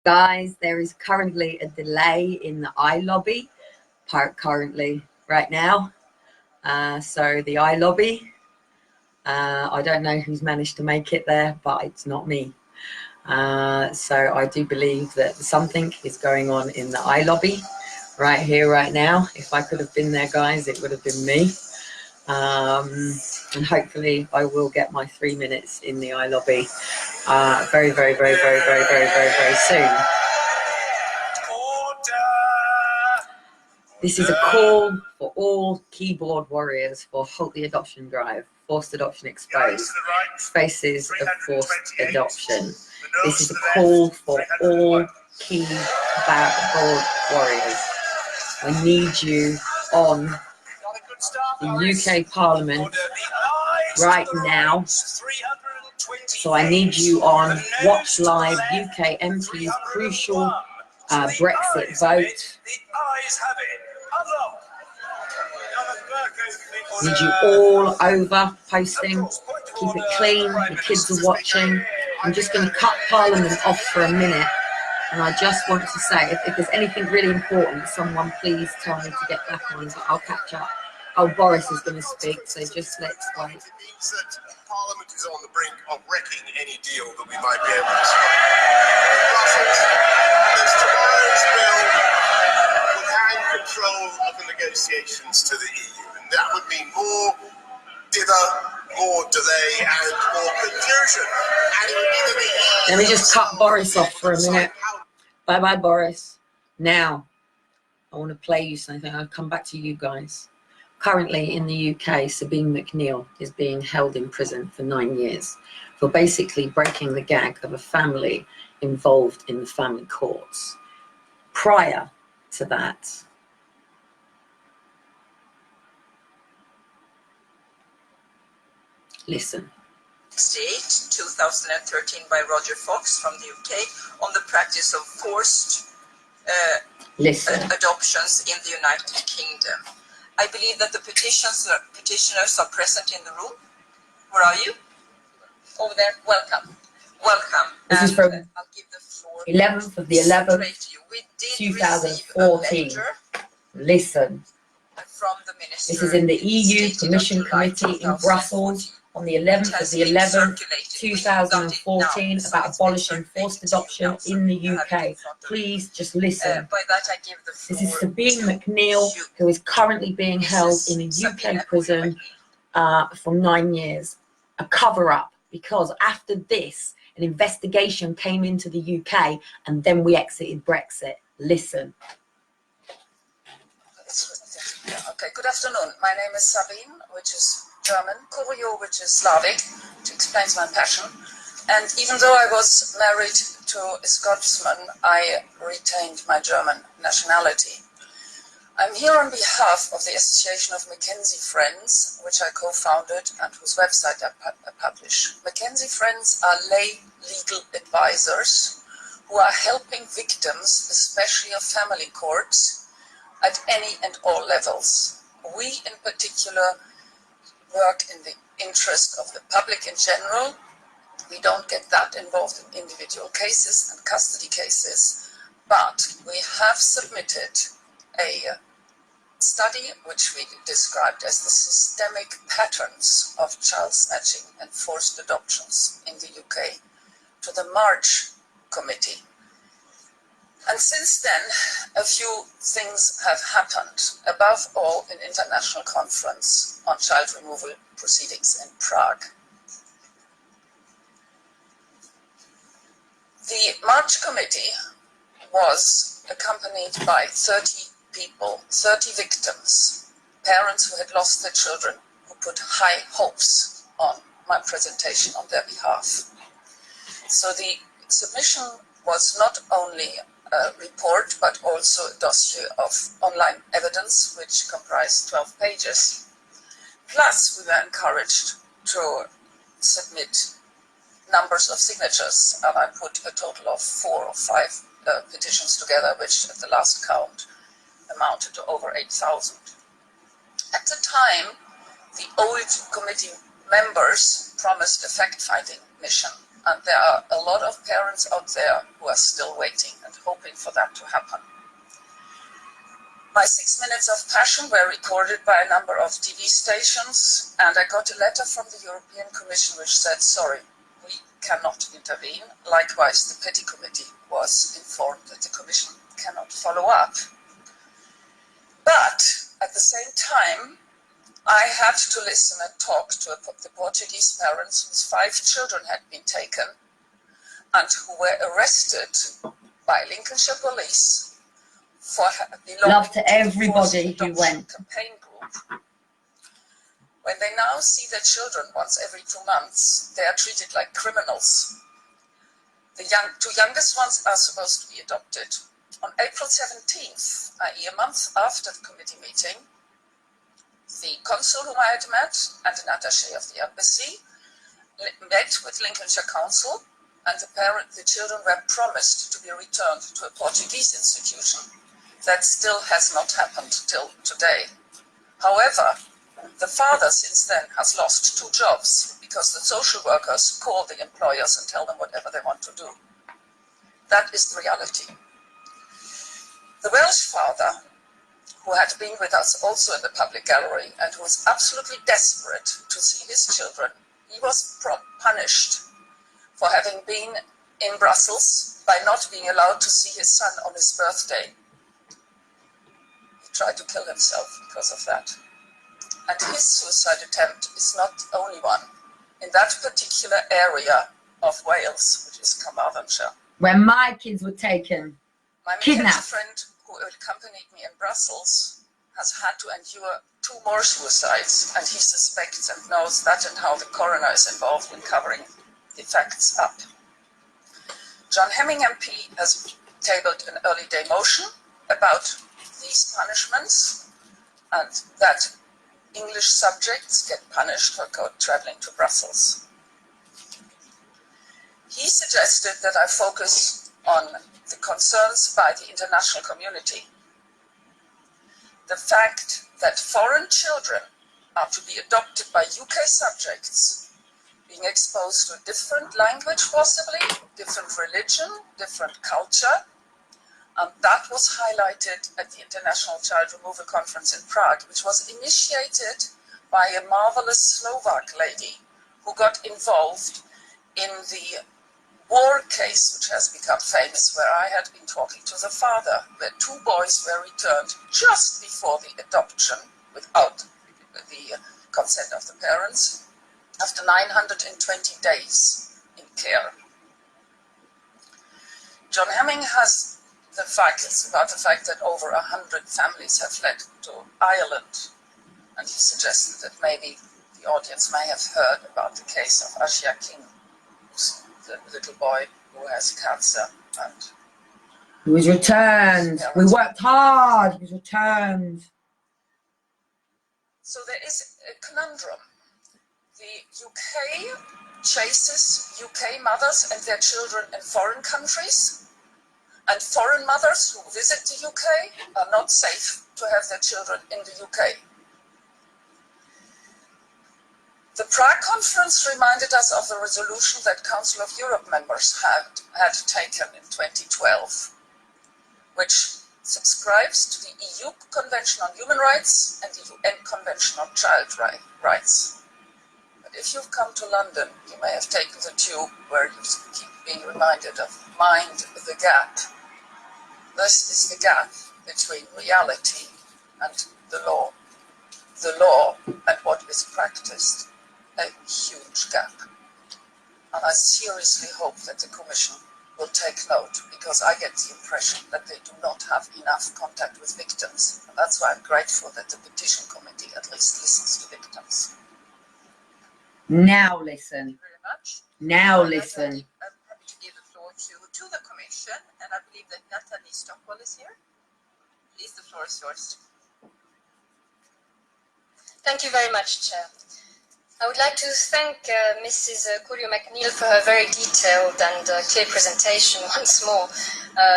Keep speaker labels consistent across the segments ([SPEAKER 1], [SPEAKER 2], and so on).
[SPEAKER 1] Guys, there is currently a delay in the iLobby, currently, right now. So the iLobby, I don't know who's managed to make it there, but it's not me. So I do believe that something is going on in the iLobby right here, right now. If I could have been there, guys, it would have been me. And hopefully I will get my 3 minutes in the iLobby very, very, very, very, very, very, very, very soon. This is a call for all keyboard warriors for Halt the Adoption Drive, Forced Adoption Exposed, Faces of Forced Adoption. This is a call for all keyboard warriors. I need you on the UK Parliament right now. So I need you on Watch Live UK MP's crucial Brexit vote. Need you all over posting. Keep it clean. The kids are watching. I'm just going to cut Parliament off for a minute. And I just want to say, if there's anything really important, someone please tell me to get back on, but I'll catch up. Oh, Boris is going to speak, so just let's wait.
[SPEAKER 2] It means that Parliament is on the brink of wrecking any deal that we might be able to strike. Brussels, there's tomorrow's bill will hand control of the negotiations to the EU, and that would mean more dither, more delay, and more confusion. And it would mean that the EU...
[SPEAKER 1] Let me just cut Boris off for a minute. Bye-bye, Boris. Now, I want to play you something. I'll come back to you guys. Currently in the UK, Sabine McNeill is being held in prison for 9 years for basically breaking the gag of a family involved in the family courts. Prior to that, listen.
[SPEAKER 3] 2013 by Roger Fox from the UK on the practice of forced adoptions in the United Kingdom. I believe that the petitioners are present in the room. Where are you? Over there. Welcome. Welcome.
[SPEAKER 1] This is from
[SPEAKER 3] I'll give the floor
[SPEAKER 1] 11th of the 11th, 2014. Listen.
[SPEAKER 3] From the Minister.
[SPEAKER 1] This is in the EU Commission Committee in Brussels on the 11th of the 11th, 2014, about abolishing forced adoption in the UK. Please just listen.
[SPEAKER 3] By that I give the floor.
[SPEAKER 1] This is Sabine McNeill, who is currently being held in a UK prison for 9 years. A cover-up, because after this, an investigation came into the UK, and then we exited Brexit. Listen.
[SPEAKER 3] Okay, good afternoon. My name is Sabine, which is German, Kurio, which is Slavic, which explains my passion. And even though I was married to a Scotsman, I retained my German nationality. I'm here on behalf of the Association of Mackenzie Friends, which I co-founded and whose website I publish. Mackenzie Friends are lay legal advisors who are helping victims, especially of family courts, at any and all levels. We, in particular, work in the interest of the public in general. We don't get that involved in individual cases and custody cases, but we have submitted a study which we described as the systemic patterns of child snatching and forced adoptions in the UK to the March Committee. And since then, a few things have happened, above all an international conference on child removal proceedings in Prague. The March Committee was accompanied by 30 people, 30 victims, parents who had lost their children, who put high hopes on my presentation on their behalf. So the submission was not only a report, but also a dossier of online evidence, which comprised 12 pages. Plus, we were encouraged to submit numbers of signatures, and I put a total of 4 or 5 petitions together, which at the last count amounted to over 8,000. At the time, the old committee members promised a fact-finding mission and there are a lot of parents out there who are still waiting and hoping for that to happen. My 6 minutes of passion were recorded by a number of TV stations, and I got a letter from the European Commission which said, sorry, we cannot intervene. Likewise, the Petty Committee was informed that the Commission cannot follow up. But at the same time, I had to listen and talk to the Portuguese parents whose 5 children had been taken and who were arrested by Lincolnshire police for belonging
[SPEAKER 1] Love to everybody who went.
[SPEAKER 3] Campaign group. When they now see their children once every 2 months, they are treated like criminals. The 2 youngest ones are supposed to be adopted. On April 17th, i.e. a month after the committee meeting, the consul whom I had met and an attaché of the embassy met with Lincolnshire Council, and the children were promised to be returned to a Portuguese institution. That still has not happened till today. However, the father since then has lost 2 jobs because the social workers call the employers and tell them whatever they want to do. That is the reality. The Welsh father, who had been with us also in the public gallery and who was absolutely desperate to see his children, he was punished for having been in Brussels by not being allowed to see his son on his birthday. He tried to kill himself because of that. And his suicide attempt is not the only one in that particular area of Wales, which is Carmarthenshire.
[SPEAKER 1] When my kids were taken,
[SPEAKER 3] my
[SPEAKER 1] kidnapped.
[SPEAKER 3] friend who accompanied me in Brussels has had to endure 2 more suicides, and he suspects and knows that and how the coroner is involved in covering the facts up. John Hemming MP has tabled an early day motion about these punishments and that English subjects get punished for traveling to Brussels. He suggested that I focus on the concerns by the international community. The fact that foreign children are to be adopted by UK subjects, being exposed to a different language possibly, different religion, different culture, and that was highlighted at the International Child Removal Conference in Prague, which was initiated by a marvelous Slovak lady who got involved in the war case, which has become famous, where I had been talking to the father, where 2 boys were returned just before the adoption, without the consent of the parents, after 920 days in care. John Hemming has the facts about the fact that over 100 families have fled to Ireland, and he suggested that maybe the audience may have heard about the case of Ashia King, the little boy who has cancer and
[SPEAKER 1] he was returned. We worked hard. He was returned.
[SPEAKER 3] So there is a conundrum. The UK chases UK mothers and their children in foreign countries, and foreign mothers who visit the UK are not safe to have their children in the UK. The Prague conference reminded us of the resolution that Council of Europe members had taken in 2012, which subscribes to the EU Convention on Human Rights and the UN Convention on Child Rights. But if you've come to London, you may have taken the tube where you keep being reminded of Mind the Gap. This is the gap between reality and the law and what is practiced. A huge gap. And I seriously hope that the Commission will take note, because I get the impression that they do not have enough contact with victims. And that's why I'm grateful that the Petition Committee at least listens to victims.
[SPEAKER 1] Now listen.
[SPEAKER 4] Thank you very much.
[SPEAKER 1] Now listen.
[SPEAKER 4] I'm happy to give the floor to the Commission, and I believe that Natalie Stockwell is here. Please, the floor is yours.
[SPEAKER 5] Thank you very much, Chair. I would like to thank Mrs. Courier-McNeill for her very detailed and clear presentation once more.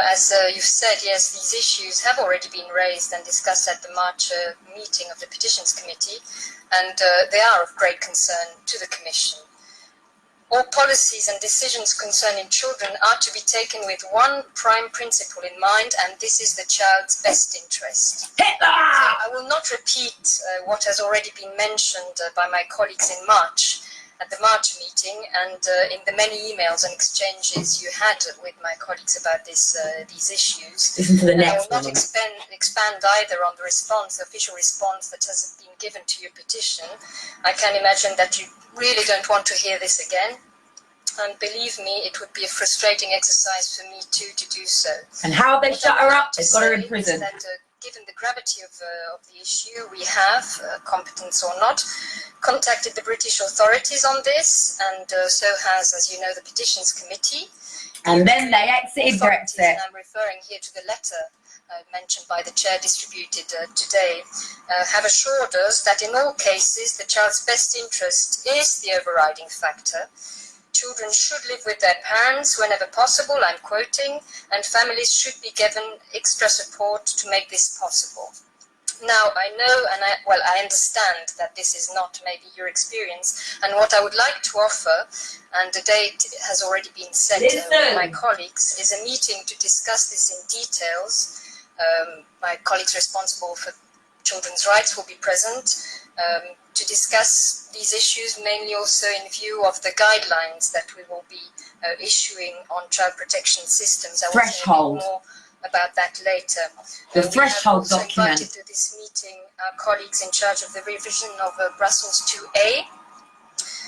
[SPEAKER 5] As you've said, yes, these issues have already been raised and discussed at the March meeting of the Petitions Committee, and they are of great concern to the Commission. All policies and decisions concerning children are to be taken with one prime principle in mind, and this is the child's best interest.
[SPEAKER 1] Hitler!
[SPEAKER 5] I will not repeat what has already been mentioned by my colleagues in March, at the March meeting, and in the many emails and exchanges you had with my colleagues about these issues.
[SPEAKER 1] Listen to the
[SPEAKER 5] And I
[SPEAKER 1] next
[SPEAKER 5] will not
[SPEAKER 1] one.
[SPEAKER 5] expand either on the response, the official response that has been given to your petition. I can imagine that you really don't want to hear this again. And believe me, it would be a frustrating exercise for me too to do so.
[SPEAKER 1] And how have they
[SPEAKER 5] What
[SPEAKER 1] shut
[SPEAKER 5] I
[SPEAKER 1] her
[SPEAKER 5] would
[SPEAKER 1] up?
[SPEAKER 5] like to
[SPEAKER 1] They've got her in
[SPEAKER 5] say
[SPEAKER 1] prison.
[SPEAKER 5] is that, given the gravity of the issue, we have, competence or not, contacted the British authorities on this, and so has, as you know, the Petitions Committee.
[SPEAKER 1] And then they exited
[SPEAKER 5] Authorities,
[SPEAKER 1] Brexit.
[SPEAKER 5] and I'm referring here to the letter mentioned by the chair distributed today, have assured us that in all cases the child's best interest is the overriding factor. Children should live with their parents whenever possible, I'm quoting, and families should be given extra support to make this possible. Now, I know and I understand that this is not maybe your experience, and what I would like to offer, and the date has already been set with my colleagues, is a meeting to discuss this in details. My colleagues responsible for children's rights will be present to discuss these issues, mainly also in view of the guidelines that we will be issuing on child protection systems. I will say a bit more about that later.
[SPEAKER 1] The threshold
[SPEAKER 5] we have also
[SPEAKER 1] document.
[SPEAKER 5] invited to this meeting our colleagues in charge of the revision of Brussels 2A.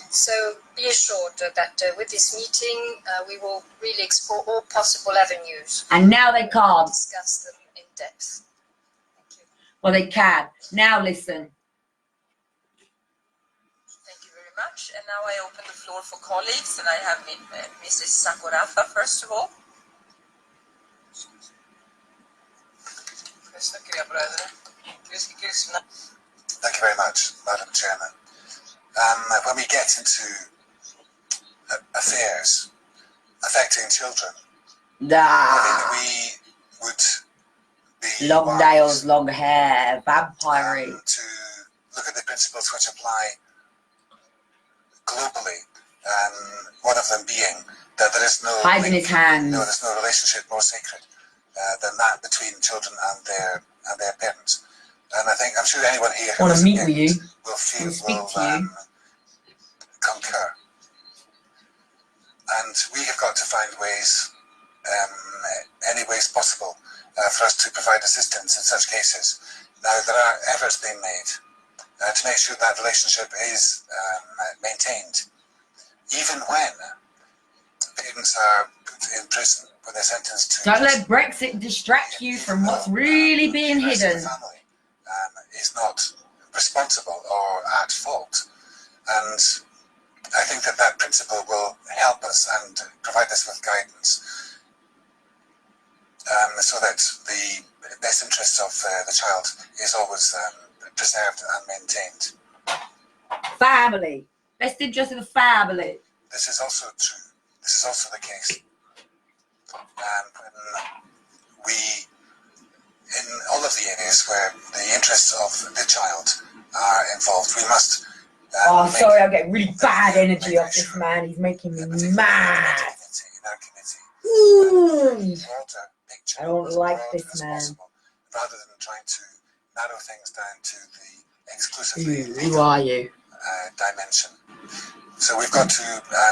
[SPEAKER 5] So be assured that with this meeting we will really explore all possible avenues.
[SPEAKER 1] And now they can't.
[SPEAKER 5] Discuss them in depth. Thank you.
[SPEAKER 1] Well, they can. Now listen.
[SPEAKER 4] Thank you very much. And now I open the floor for colleagues, and I have Mrs. Sakorafa first of all.
[SPEAKER 6] Thank you very much, Madam Chairman. When we get into affairs affecting children, we would be
[SPEAKER 1] long nails, long hair, vampire.
[SPEAKER 6] To look at the principles which apply globally. One of them being that there is no
[SPEAKER 1] hiding his hands.
[SPEAKER 6] there's no relationship more sacred than that between children and their parents. And I'm sure anyone here who
[SPEAKER 1] want to
[SPEAKER 6] is
[SPEAKER 1] meet with you.
[SPEAKER 6] will concur. And we have got to find ways, any ways possible, for us to provide assistance in such cases. Now, there are efforts being made to make sure that relationship is maintained, even when parents are put in prison, when they're sentenced to.
[SPEAKER 1] Don't let Brexit distract you from what's really being hidden.
[SPEAKER 6] The family is not responsible or at fault, and I think that principle will help us and provide us with guidance, so that the best interests of the child is always preserved and maintained.
[SPEAKER 1] Family. Best interest of the family.
[SPEAKER 6] This is also true. This is also the case. When we, in all of the areas where the interests of the child are involved, we must.
[SPEAKER 1] Oh, sorry, I'm getting really bad energy off this man. He's making me mad. I don't like this man.
[SPEAKER 6] Rather than trying to narrow things down to the exclusively
[SPEAKER 1] Who are you?
[SPEAKER 6] Dimension. So we've got to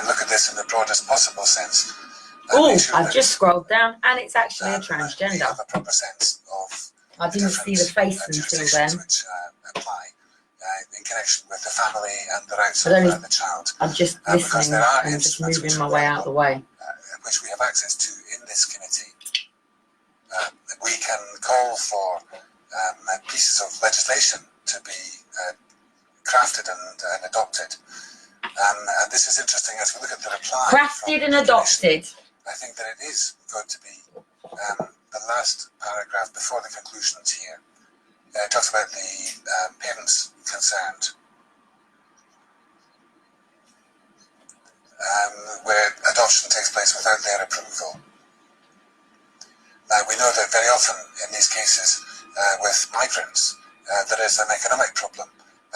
[SPEAKER 6] look at this in the broadest possible sense.
[SPEAKER 1] Oh, I've just scrolled down, and it's actually a
[SPEAKER 6] We
[SPEAKER 1] transgender.
[SPEAKER 6] have a proper sense of
[SPEAKER 1] I didn't see the face until then.
[SPEAKER 6] which apply in connection with the family and the rights
[SPEAKER 1] But only-
[SPEAKER 6] of the child,
[SPEAKER 1] I'm just
[SPEAKER 6] because
[SPEAKER 1] listening
[SPEAKER 6] there are
[SPEAKER 1] and just
[SPEAKER 6] instruments
[SPEAKER 1] moving
[SPEAKER 6] which
[SPEAKER 1] my way out of the way.
[SPEAKER 6] which we have access to in this committee. We can call for pieces of legislation to be crafted and adopted. And this is interesting as we look at the reply.
[SPEAKER 1] Crafted and adopted.
[SPEAKER 6] I think that it is going to be the last paragraph before the conclusions here. It talks about the parents concerned, where adoption takes place without their approval. Now, we know that very often in these cases with migrants, there is an economic problem,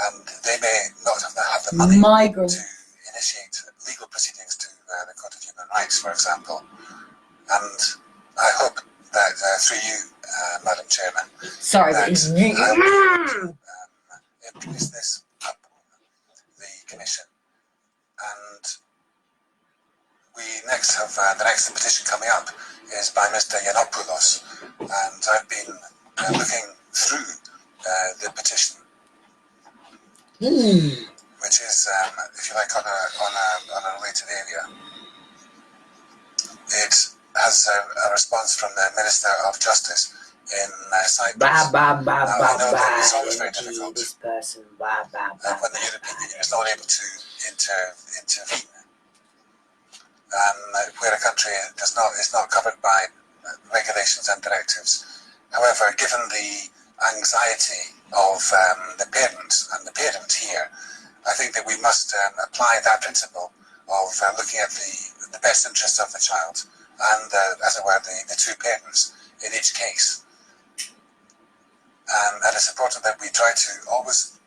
[SPEAKER 6] and they may not have the money to initiate legal proceedings to the Court of Human Rights, for example. And I hope that through you, Madam Chairman,
[SPEAKER 1] Sorry,
[SPEAKER 6] that
[SPEAKER 1] but
[SPEAKER 6] I will place this up the Commission. And we next have the next petition coming up is by Mr. Yiannopoulos, and I've been looking through the petition, which is, if you like, on a related area. It has a response from the Minister of Justice in Cyprus. Now, I know that it's always very difficult
[SPEAKER 1] this person,
[SPEAKER 6] when the European Union is not able to intervene, where a country is not covered by regulations and directives. However, given the anxiety of the parent here, I think that we must apply that principle of looking at the best interests of the child and, as it were, the two parents in each case. And it's important that we try to always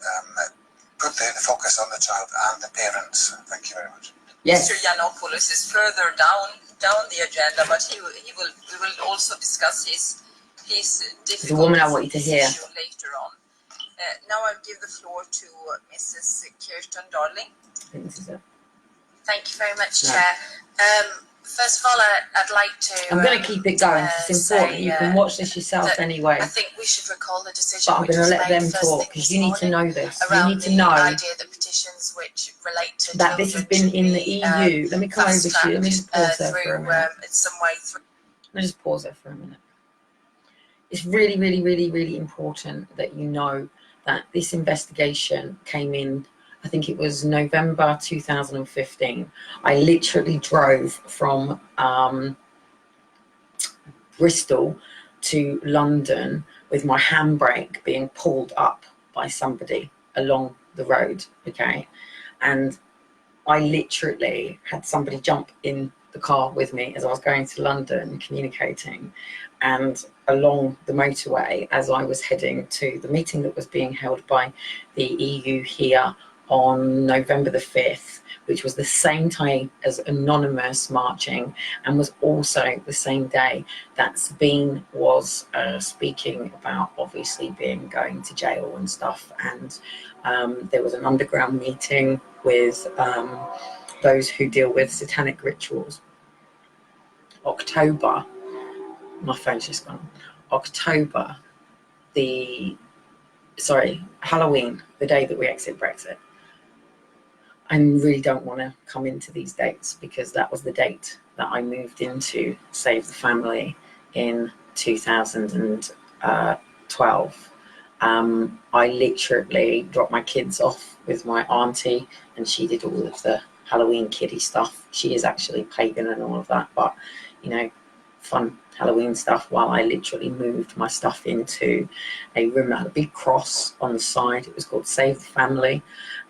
[SPEAKER 6] put the focus on the child and the parents. Thank you very much.
[SPEAKER 1] Yes.
[SPEAKER 4] Mr. Yiannopoulos is further down the agenda, but we will also discuss his difficult
[SPEAKER 1] The woman I want you to hear.
[SPEAKER 4] issue later on. Now I'll give the floor to Mrs. Kirsten Darling.
[SPEAKER 1] I think this is it.
[SPEAKER 5] Thank you very much,
[SPEAKER 1] No.
[SPEAKER 5] Chair. First of all, I'd like to...
[SPEAKER 1] I'm going to keep it going. It's important. You can watch this yourself anyway.
[SPEAKER 5] I think we should recall the decision.
[SPEAKER 1] But I'm going to let them talk because you need to know this. You need to know
[SPEAKER 5] idea that petitions which relate to
[SPEAKER 1] that this has been in the EU. Let me come over to you. Let me just pause there for a minute. Let me just pause there for a minute. It's really, really, really, really important that you know that this investigation came in, I think it was November 2015. I literally drove from Bristol to London with my handbrake being pulled up by somebody along the road, okay? And I literally had somebody jump in the car with me as I was going to London communicating, and along the motorway as I was heading to the meeting that was being held by the EU here on November the 5th, which was the same time as Anonymous marching, and was also the same day that Sabine was speaking about obviously going to jail and stuff. And there was an underground meeting with those who deal with satanic rituals. October, my phone's just gone. October, Halloween, the day that we exit Brexit. I really don't want to come into these dates because that was the date that I moved into Save the Family in 2012. I literally dropped my kids off with my auntie, and she did all of the Halloween kiddie stuff. She is actually pagan and all of that, but you know, fun Halloween stuff, while I literally moved my stuff into a room that had a big cross on the side. It was called Save the Family.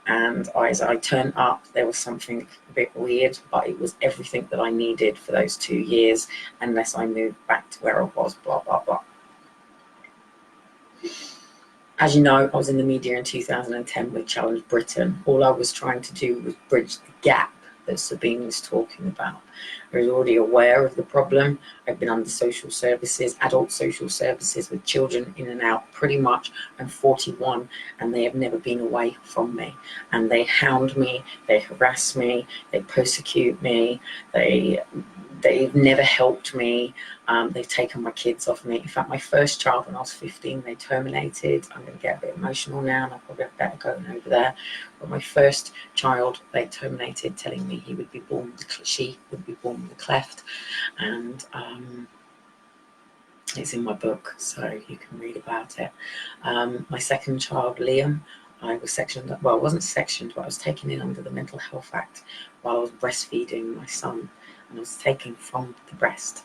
[SPEAKER 1] And as I turned up, there was something a bit weird, but it was everything that I needed for those 2 years, unless I moved back to where I was, blah, blah, blah. As you know, I was in the media in 2010 with Challenge Britain. All I was trying to do was bridge the gap that Sabine was talking about. I was already aware of the problem. I've been under social services, adult social services with children in and out pretty much. I'm 41 and they have never been away from me. And they hound me, they harass me, they persecute me, they've never helped me. They've taken my kids off me. In fact, my first child when I was 15, they terminated. I'm going to get a bit emotional now, and I probably better go over there. But my first child, they terminated, telling me she would be born with a cleft. And it's in my book, so you can read about it. My second child, Liam, I was sectioned, well, I wasn't sectioned, but I was taken in under the Mental Health Act while I was breastfeeding my son, and I was taken from the breast.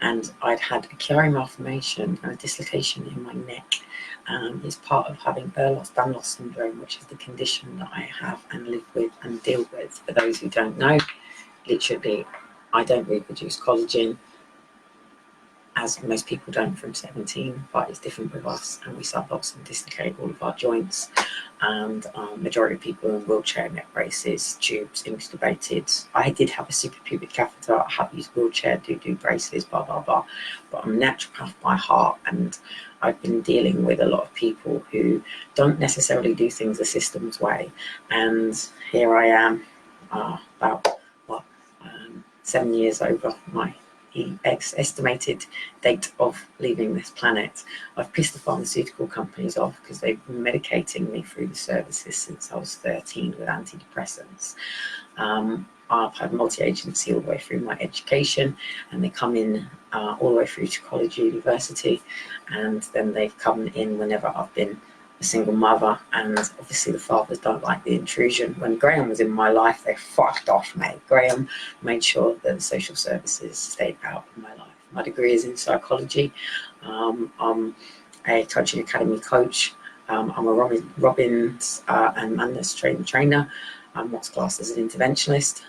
[SPEAKER 1] And I'd had a Chiari malformation and a dislocation in my neck. It's part of having Ehlers-Danlos syndrome, which is the condition that I have and live with and deal with. For those who don't know, literally, I don't reproduce collagen, as most people don't from 17, but it's different with us, and we subluxate and dislocate all of our joints, and majority of people in wheelchair, neck braces, tubes, intubated. I did have a suprapubic catheter, I have used wheelchair, do braces, blah blah blah, but I'm a naturopath by heart, and I've been dealing with a lot of people who don't necessarily do things the system's way, and here I am, about 7 years over my estimated date of leaving this planet. I've pissed the pharmaceutical companies off because they've been medicating me through the services since I was 13 with antidepressants. I've had multi-agency all the way through my education, and they come in all the way through to college, university, and then they've come in whenever I've been a single mother, and obviously the fathers don't like the intrusion. When Graham was in my life, they fucked off, mate. Graham made sure that the social services stayed out of my life. My degree is in psychology. I'm a coaching academy coach. I'm a Robbins and Madness trainer. I'm what's classed as an interventionist.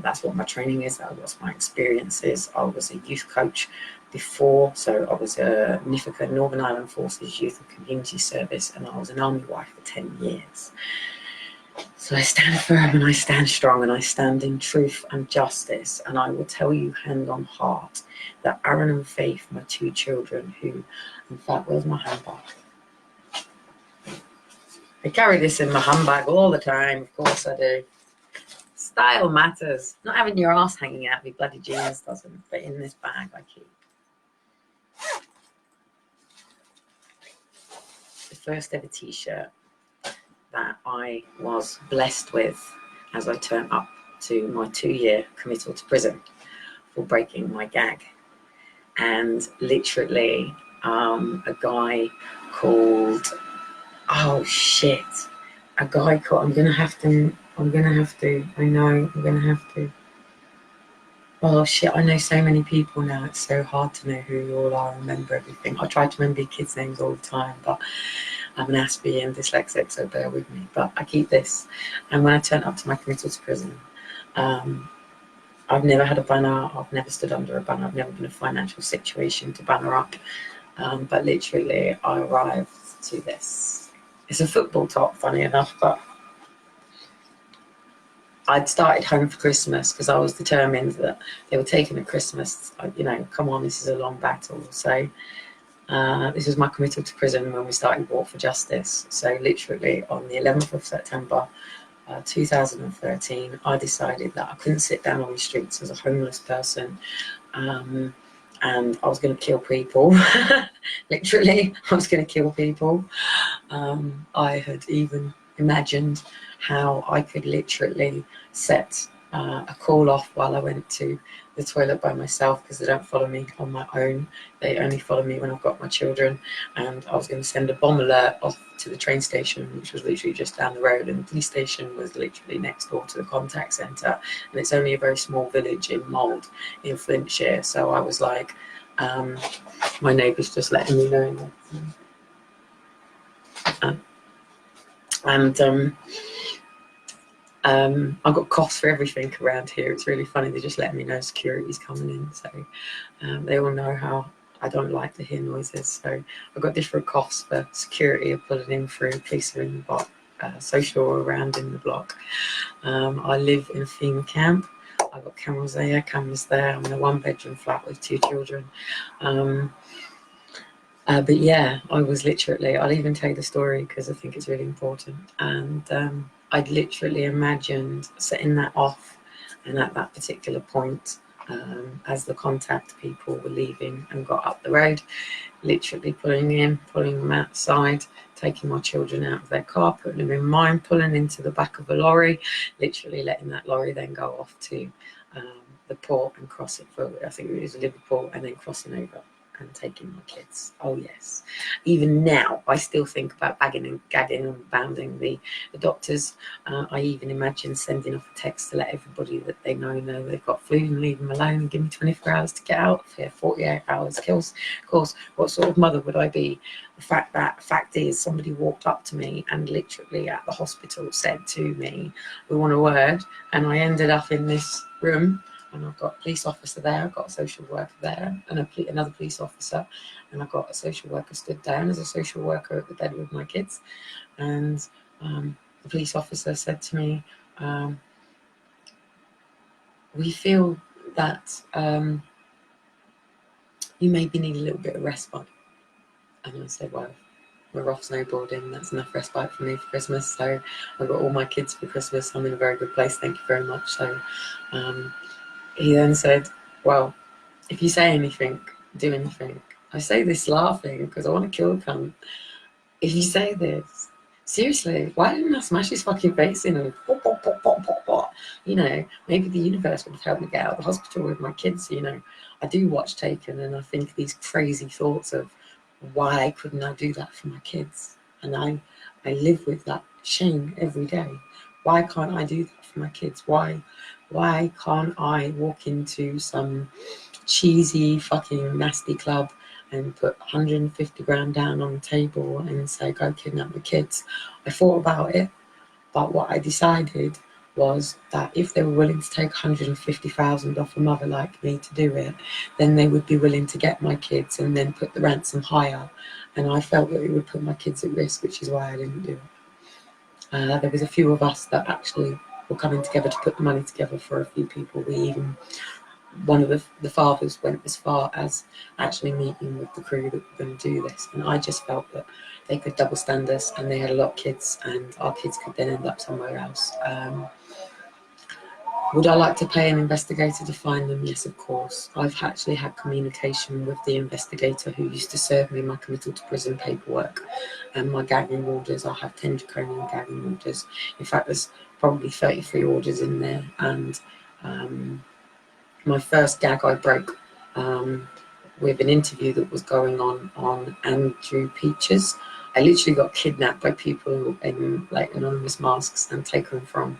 [SPEAKER 1] That's what my training is. That's my experience is. I was a youth coach before, so I was a NIFCA, Northern Ireland Forces Youth and Community Service, and I was an army wife for 10 years. So I stand firm and I stand strong and I stand in truth and justice, and I will tell you hand on heart that Aaron and Faith, my 2 children, who, in fact, where's my handbag? I carry this in my handbag all the time, of course I do. Style matters. Not having your ass hanging out of your bloody jeans doesn't, but in this bag I keep the first ever t-shirt that I was blessed with as I turned up to my 2-year committal to prison for breaking my gag. And literally a guy called, oh shit, a guy called, I'm gonna have to, oh shit, I know so many people now, it's so hard to know who you all are and remember everything. I try to remember your kids' names all the time, but I'm an Aspie and dyslexic, so bear with me. But I keep this, and when I turned up to my committal to prison, I've never had a banner, I've never stood under a banner, I've never been in a financial situation to banner up, but literally I arrived to this. It's a football top, funny enough, but I'd started Home for Christmas because I was determined that they were taking at Christmas. You know, come on, this is a long battle. So this was my committal to prison when we started Walk for Justice. So literally on the 11th of September 2013, I decided that I couldn't sit down on the streets as a homeless person, and I was going to kill people. Literally, I was going to kill people. I had even imagined how I could literally set a call off while I went to the toilet by myself, because they don't follow me on my own. They only follow me when I've got my children. And I was going to send a bomb alert off to the train station, which was literally just down the road, and the police station was literally next door to the contact centre, and it's only a very small village in Mould in Flintshire. So I was like, my neighbours just letting me know. I've got coughs for everything around here. It's really funny. They just let me know security's coming in. So they all know how I don't like to hear noises. So I've got different coughs for security are pulling in through. Police are in the block, social around in the block. I live in a FEMA camp. I've got cameras there, cameras there. I'm in a 1-bedroom flat with 2 children. But yeah, I was literally, I'll even tell you the story because I think it's really important. And I'd literally imagined setting that off, and at that particular point, as the contact people were leaving and got up the road, literally pulling them outside, taking my children out of their car, putting them in mine, pulling into the back of a lorry, literally letting that lorry then go off to the port and cross it for, I think it was Liverpool, and then crossing over and taking my kids. Oh yes, even now I still think about bagging and gagging and bounding the doctors. I even imagine sending off a text to let everybody that they know they've got flu and leave them alone and give me 24 hours to get out of here. 48 hours kills. Of course, what sort of mother would I be? The fact is, somebody walked up to me and literally at the hospital said to me, "We want a word," and I ended up in this room and I've got a police officer there, I've got a social worker there, and another police officer, and I've got a social worker stood down as a social worker at the bed with my kids. And the police officer said to me, we feel that you maybe need a little bit of respite. And I said, well, we're off snowboarding, that's enough respite for me for Christmas. So I've got all my kids for Christmas, I'm in a very good place, thank you very much. So he then said, well, if you say anything, do anything. I say this laughing because I want to kill a cunt. If you say this, seriously, why didn't I smash his fucking face in and pop, pop, pop, pop, pop, pop? You know, maybe the universe would have helped me get out of the hospital with my kids. You know, I do watch Taken and I think these crazy thoughts of why couldn't I do that for my kids? And I live with that shame every day. Why can't I do that for my kids? Why can't I walk into some cheesy fucking nasty club and put 150 grand down on the table and say, go kidnap the kids? I thought about it, but what I decided was that if they were willing to take 150,000 off a mother like me to do it, then they would be willing to get my kids and then put the ransom higher. And I felt that it would put my kids at risk, which is why I didn't do it. There was a few of us that actually were coming together to put the money together for a few people. One of the fathers went as far as actually meeting with the crew that were going to do this, and I just felt that they could double stand us, and they had a lot of kids, and our kids could then end up somewhere else. Would I like to pay an investigator to find them? Yes, of course. I've actually had communication with the investigator who used to serve me my committal to prison paperwork and my gagging orders. I have 10 draconian gagging orders. In fact, there's probably 33 orders in there, and my first gag I broke with an interview that was going on Andrew Peaches. I literally got kidnapped by people in like anonymous masks and taken from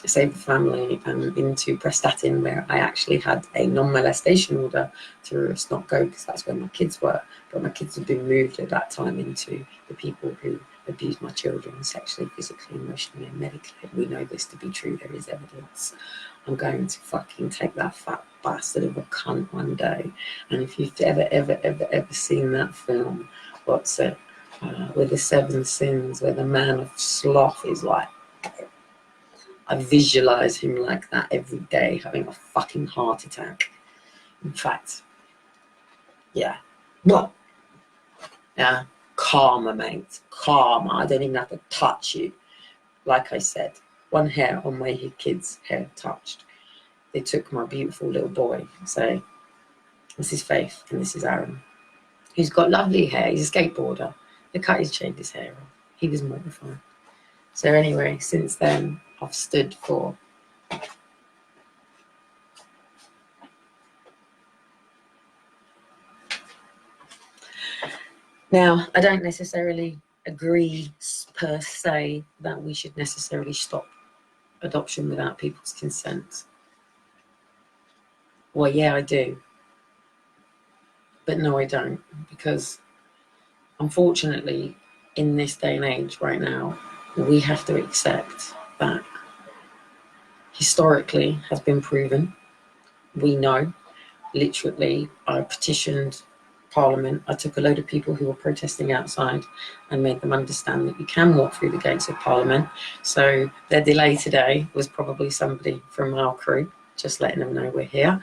[SPEAKER 1] Save the Family into Prestatyn, where I actually had a non-molestation order to not go because that's where my kids were. But my kids had been moved at that time into the people who abused my children sexually, physically, emotionally, and medically. We know this to be true. There is evidence. I'm going to fucking take that fat bastard of a cunt one day. And if you've ever seen that film, what's it? With the 7 sins, where the man of sloth is like, I visualize him like that every day, having a fucking heart attack. In fact, yeah. Well, yeah, karma, mate. Karma. I don't even have to touch you. Like I said, one hair on my kid's hair touched. They took my beautiful little boy. So this is Faith and this is Aaron, who's got lovely hair. He's a skateboarder. They cut his shaved his hair off. He was mortified. So anyway, since then, I've stood for now, I don't necessarily agree per se that we should necessarily stop adoption without people's consent. Well, yeah, I do. But no, I don't. Because unfortunately, in this day and age right now, we have to accept that historically has been proven. We know, literally, I petitioned Parliament. I took a load of people who were protesting outside and made them understand that you can walk through the gates of Parliament. So their delay today was probably somebody from our crew, just letting them know we're here.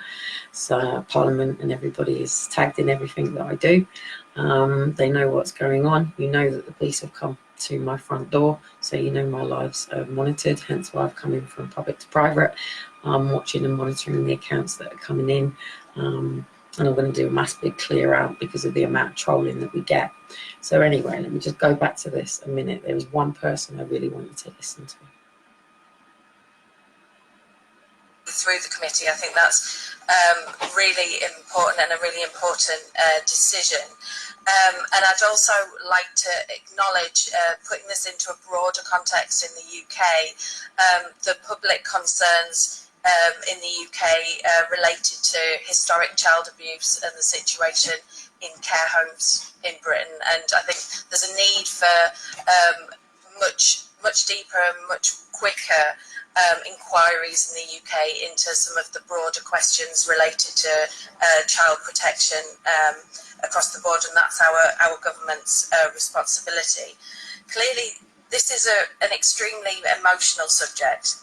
[SPEAKER 1] So Parliament and everybody is tagged in everything that I do. They know what's going on. You know that the police have come to my front door, so you know my lives are monitored, hence why I've come in from public to private. I'm watching and monitoring the accounts that are coming in. And I'm going to do a mass big clear out because of the amount of trolling that we get. So anyway, let me just go back to this a minute. There was one person I really wanted to listen to.
[SPEAKER 3] Through the committee, I think that's really important and a really important decision. And I'd also like to acknowledge, putting this into a broader context in the UK, the public concerns in the UK related to historic child abuse and the situation in care homes in Britain. And I think there's a need for much deeper and much quicker inquiries in the UK into some of the broader questions related to child protection across the board, and that's our government's responsibility. Clearly, this is an extremely emotional subject,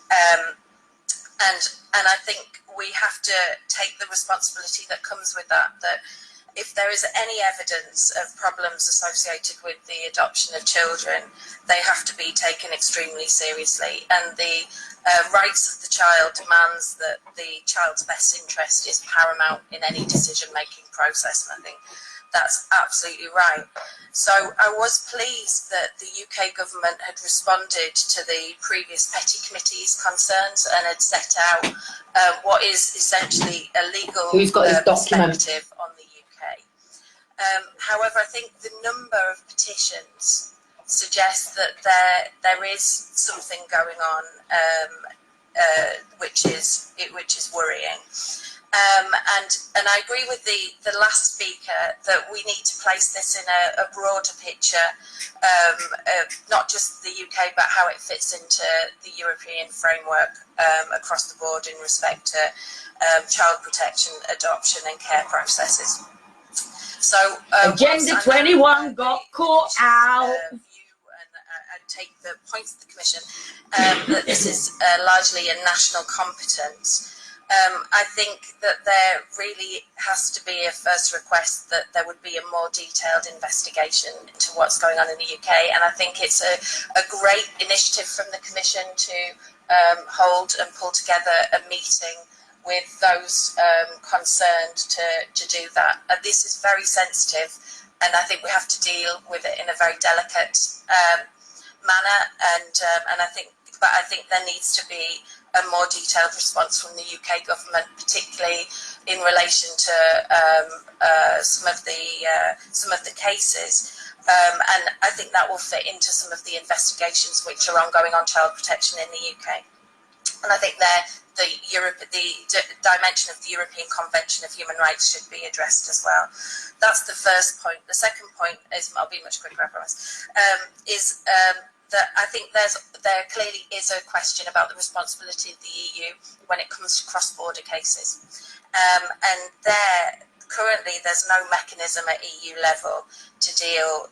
[SPEAKER 3] and I think we have to take the responsibility that comes with that. That if there is any evidence of problems associated with the adoption of children, they have to be taken extremely seriously. And the rights of the child demands that the child's best interest is paramount in any decision-making process. And I think that's absolutely right. So I was pleased that the UK government had responded to the previous Petty Committee's concerns and had set out what is essentially a legal perspective on the UK. However, I think the number of petitions suggests that there is something going on which is worrying. And I agree with the last speaker that we need to place this in a broader picture, not just the UK, but how it fits into the European framework across the board in respect to child protection, adoption and care processes. So
[SPEAKER 1] Agenda 21 got caught out.
[SPEAKER 3] I take the points of the Commission that this is largely a national competence. I think that there really has to be a first request that there would be a more detailed investigation into what's going on in the UK, and I think it's a great initiative from the Commission to hold and pull together a meeting with those concerned to do that. This is very sensitive, and I think we have to deal with it in a very delicate manner, and I think there needs to be a more detailed response from the UK government, particularly in relation to some of the cases, and I think that will fit into some of the investigations which are ongoing on child protection in the UK. And I think the dimension of the European Convention of Human Rights should be addressed as well. That's the first point. The second point is, I'll be much quicker, I promise, is that I think there clearly is a question about the responsibility of the EU when it comes to cross-border cases. And currently there's no mechanism at EU level to deal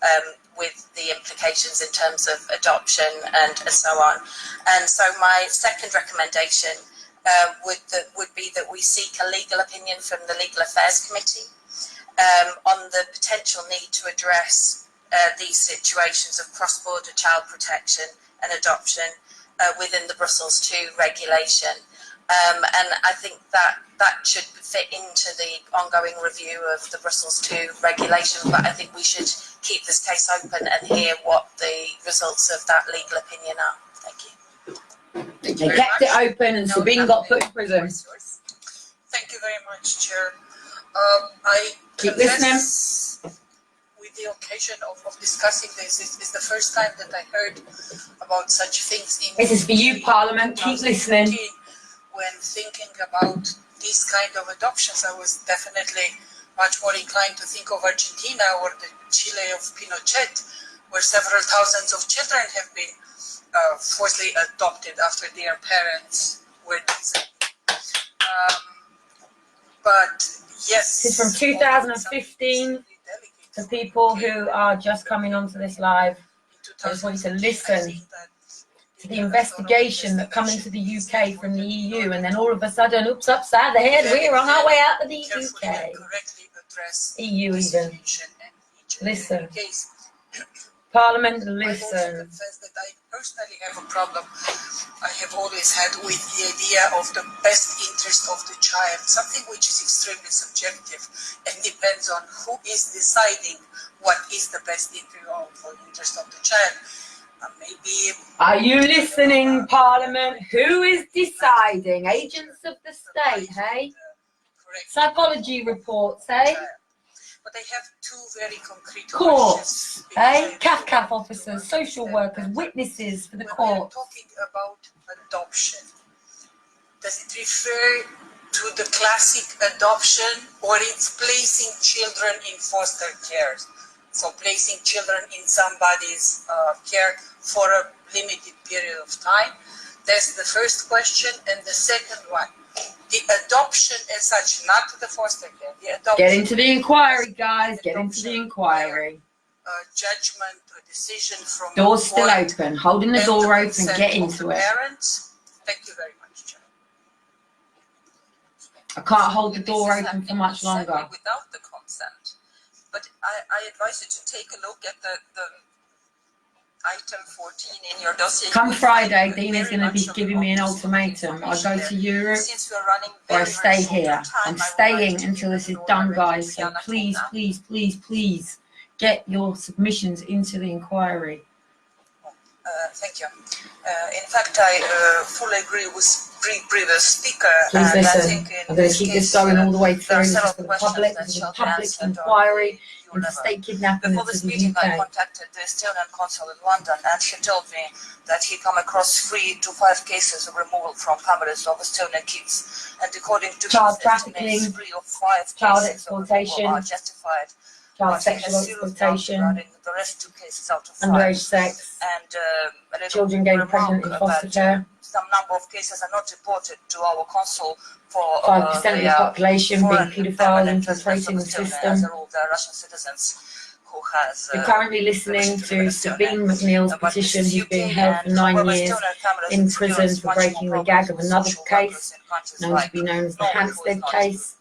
[SPEAKER 3] with the implications in terms of adoption and so on. And so my second recommendation would be that we seek a legal opinion from the Legal Affairs Committee on the potential need to address these situations of cross-border child protection and adoption within the Brussels II regulation. And I think that should fit into the ongoing review of the Brussels II regulation, but I think we should keep this case open and hear what the results of that legal opinion are. Thank you.
[SPEAKER 1] They kept it open and Sabine got put in prison.
[SPEAKER 7] Thank you very much, Chair. I
[SPEAKER 1] Keep listening.
[SPEAKER 7] With the occasion of discussing this, is the first time that I heard about such things.
[SPEAKER 1] This is for you, Parliament. Keep listening.
[SPEAKER 7] When thinking about these kind of adoptions, I was definitely much more inclined to think of Argentina or the Chile of Pinochet, where several thousands of children have been forcibly adopted after their parents were dead. But yes,
[SPEAKER 1] This is from 2015 for people who are just coming onto this live. I just want you to listen to the investigation that come into the UK from the EU, and then all of a sudden, oops, upside the head, we're on our way out of the UK. EU even. Listen. Parliament, listen.
[SPEAKER 7] I confess that I personally have a problem I have always had with the idea of the best interest of the child, something which is extremely subjective and depends on who is deciding what is the best interest of the child. Maybe.
[SPEAKER 1] Are you listening, Parliament? Who is deciding? Agents of the state, hey? Psychology reports, hey?
[SPEAKER 7] But I have two very concrete
[SPEAKER 1] Courts,
[SPEAKER 7] questions.
[SPEAKER 1] hey? CAF officers, social workers, witnesses for the
[SPEAKER 7] When we are
[SPEAKER 1] court.
[SPEAKER 7] talking about adoption, does it refer to the classic adoption, or it's placing children in foster care? So placing children in somebody's care for a limited period of time. That's the first question. And the second one, the adoption as such, not the foster care. The adoption.
[SPEAKER 1] Get into the inquiry, guys. Get into the inquiry.
[SPEAKER 7] Judgment, a decision from
[SPEAKER 1] door's still open. Holding the door open. Get into it.
[SPEAKER 7] Parents. Thank you very much, Chair.
[SPEAKER 1] I can't hold the door open for much longer.
[SPEAKER 3] Without the consent. But I advise you to take a look at the item 14 in your dossier.
[SPEAKER 1] Come Friday, Dina's going to be giving me an ultimatum. I go to Europe or I stay here. I'm staying until this is done, guys. So please, please, please, please get your submissions into the inquiry.
[SPEAKER 3] Thank you. In fact, I fully agree with previous speaker.
[SPEAKER 1] Please
[SPEAKER 3] and
[SPEAKER 1] listen.
[SPEAKER 3] I think
[SPEAKER 1] I'm going to keep this going all the way through. This is for the public. This is a public inquiry into state kidnapping
[SPEAKER 3] Before this meeting, I contacted the Estonian consul in London, and he told me that he come across 3 to 5 cases of removal from families of Estonian kids, and according to
[SPEAKER 1] child
[SPEAKER 3] his
[SPEAKER 1] trafficking,
[SPEAKER 3] estimates, 3 or 5
[SPEAKER 1] child
[SPEAKER 3] cases
[SPEAKER 1] exploitation,
[SPEAKER 3] are justified.
[SPEAKER 1] child sexual exploitation,
[SPEAKER 3] the rest 2 cases out of 5.
[SPEAKER 1] underage sex,
[SPEAKER 3] and
[SPEAKER 1] children getting pregnant in foster care.
[SPEAKER 3] Some number of cases are not reported to our consul for
[SPEAKER 1] 5% of the population being paedophiles infiltrating the system.
[SPEAKER 3] As a rule, they are Russian citizens who has.
[SPEAKER 1] You're currently listening to Sabine McNeil's petition, who's been held for 9 years in prison for breaking the gag of another case, known to be known as the Hampstead case.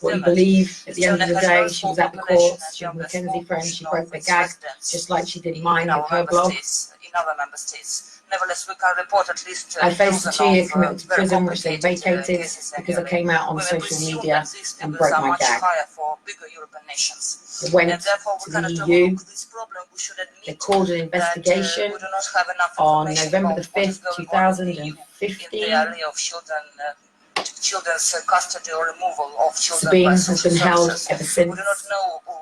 [SPEAKER 1] We believe at the end of the day she was at the courts, she was Mackenzie friend, she broke the gag, just like she did mine with her blog.
[SPEAKER 3] In other member states. Nevertheless, we can report at least.
[SPEAKER 1] I faced a 2-year commitment to prison, which they vacated because I came out on social media and broke my gag. I went to the EU. They called an investigation on November the 5th, 2015.
[SPEAKER 3] Children's custody or removal of children.
[SPEAKER 1] Sabine has been held ever since,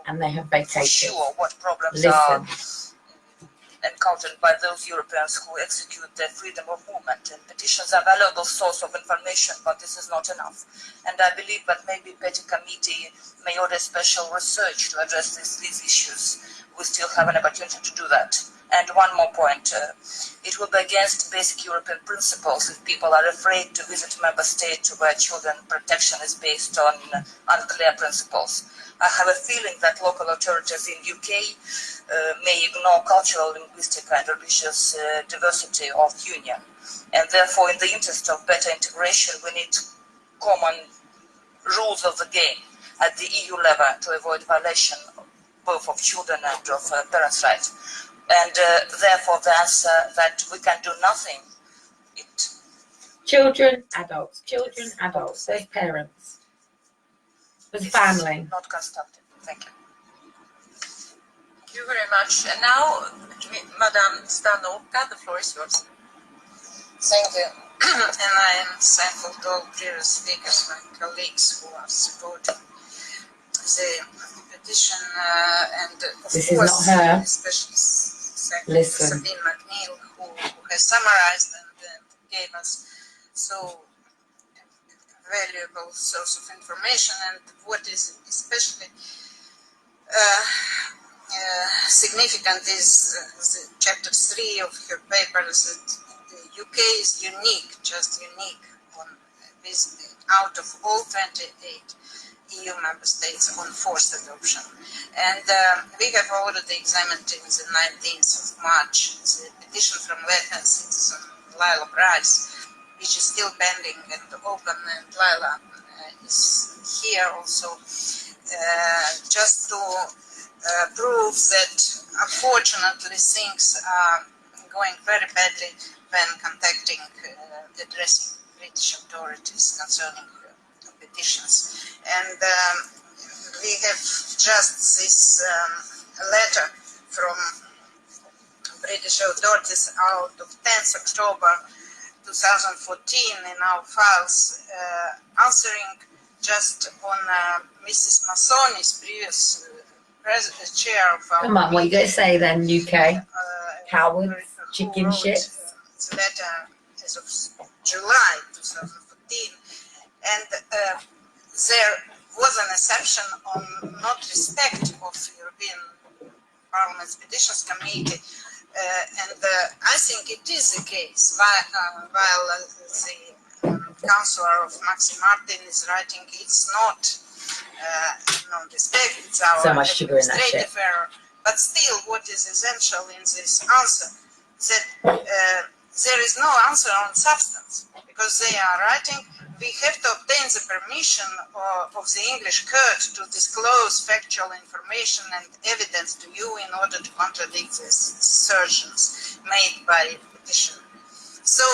[SPEAKER 1] and they have vacated.
[SPEAKER 3] Sure what problems
[SPEAKER 1] Listen.
[SPEAKER 3] are encountered by those Europeans who execute their freedom of movement. And petitions are a valuable source of information, but this is not enough. And I believe that maybe Petty Committee may order special research to address these issues. We still have an opportunity to do that. And one more point, it will be against basic European principles if people are afraid to visit a member state where children protection is based on unclear principles. I have a feeling that local authorities in UK may ignore cultural, linguistic and religious diversity of union. And therefore, in the interest of better integration, we need common rules of the game at the EU level to avoid violation both of children and of parents' rights. And therefore, the answer that we can do nothing.
[SPEAKER 1] Children, adults, there's parents, there's family.
[SPEAKER 3] Not constructive. Thank you.
[SPEAKER 4] Thank you very much. And now, Madam Stanoka, the floor is yours.
[SPEAKER 3] Thank you.
[SPEAKER 7] And I am thankful to all previous speakers, my colleagues who are supporting the petition, and of
[SPEAKER 1] This
[SPEAKER 7] course,
[SPEAKER 1] is not her.
[SPEAKER 7] especially
[SPEAKER 1] Listen.
[SPEAKER 7] Sabine McNeil, who has summarized and gave us so valuable source of information. And what is especially significant is the chapter 3 of her paper, that the UK is unique, just unique, out of all 28 EU member states on forced adoption. And we have already examined in the 19th of March the petition from Latvian citizen Laila Bryce, which is still pending and open, and Laila is here also just to prove that unfortunately things are going very badly when contacting addressing British authorities concerning petitions. And we have just this letter from British authorities out of 10th October 2014 in our files, answering just on Mrs. Massoni's previous chair of our
[SPEAKER 1] Come on, what are you going to say then, UK? Cowards,
[SPEAKER 7] who
[SPEAKER 1] chicken
[SPEAKER 7] wrote
[SPEAKER 1] shit.
[SPEAKER 7] the letter as of July 2014, and there was an exception on not respect of European Parliament's Petitions Committee, and I think it is the case. While the Councillor of Maxi Martin is writing, it's not non-respect, it's our
[SPEAKER 1] so much sugar in that shit.
[SPEAKER 7] administrative error. But still, what is essential in this answer is that there is no answer on substance, because they are writing, we have to obtain the permission of the English court to disclose factual information and evidence to you in order to contradict the assertions made by petitioner. So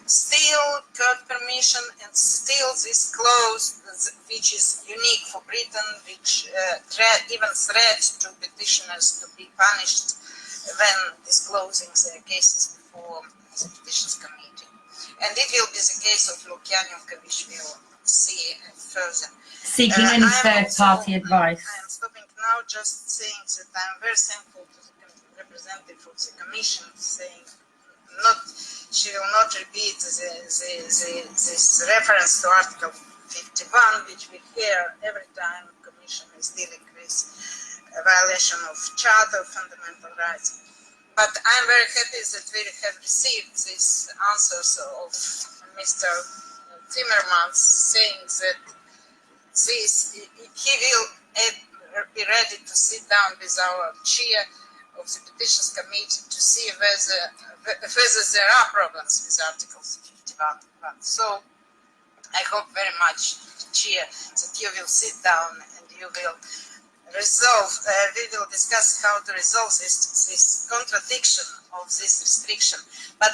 [SPEAKER 7] still court permission and still this clause, which is unique for Britain, which even threats to petitioners to be punished when disclosing their cases before the Petitions Committee. And it will be the case of Lukyanenko, which we'll see further.
[SPEAKER 1] Seeking any third-party advice.
[SPEAKER 7] I am stopping now, just saying that I am very thankful to the representative of the Commission, saying she will not repeat this reference to Article 51, which we hear every time the Commission is dealing with a violation of Charter of Fundamental Rights. But I'm very happy that we have received these answers of Mr. Timmermans, saying that he will be ready to sit down with our chair of the Petitions Committee to see whether there are problems with Article 51. So I hope very much, Chair, that you will sit down and you will resolve, we will discuss how to resolve this contradiction of this restriction. But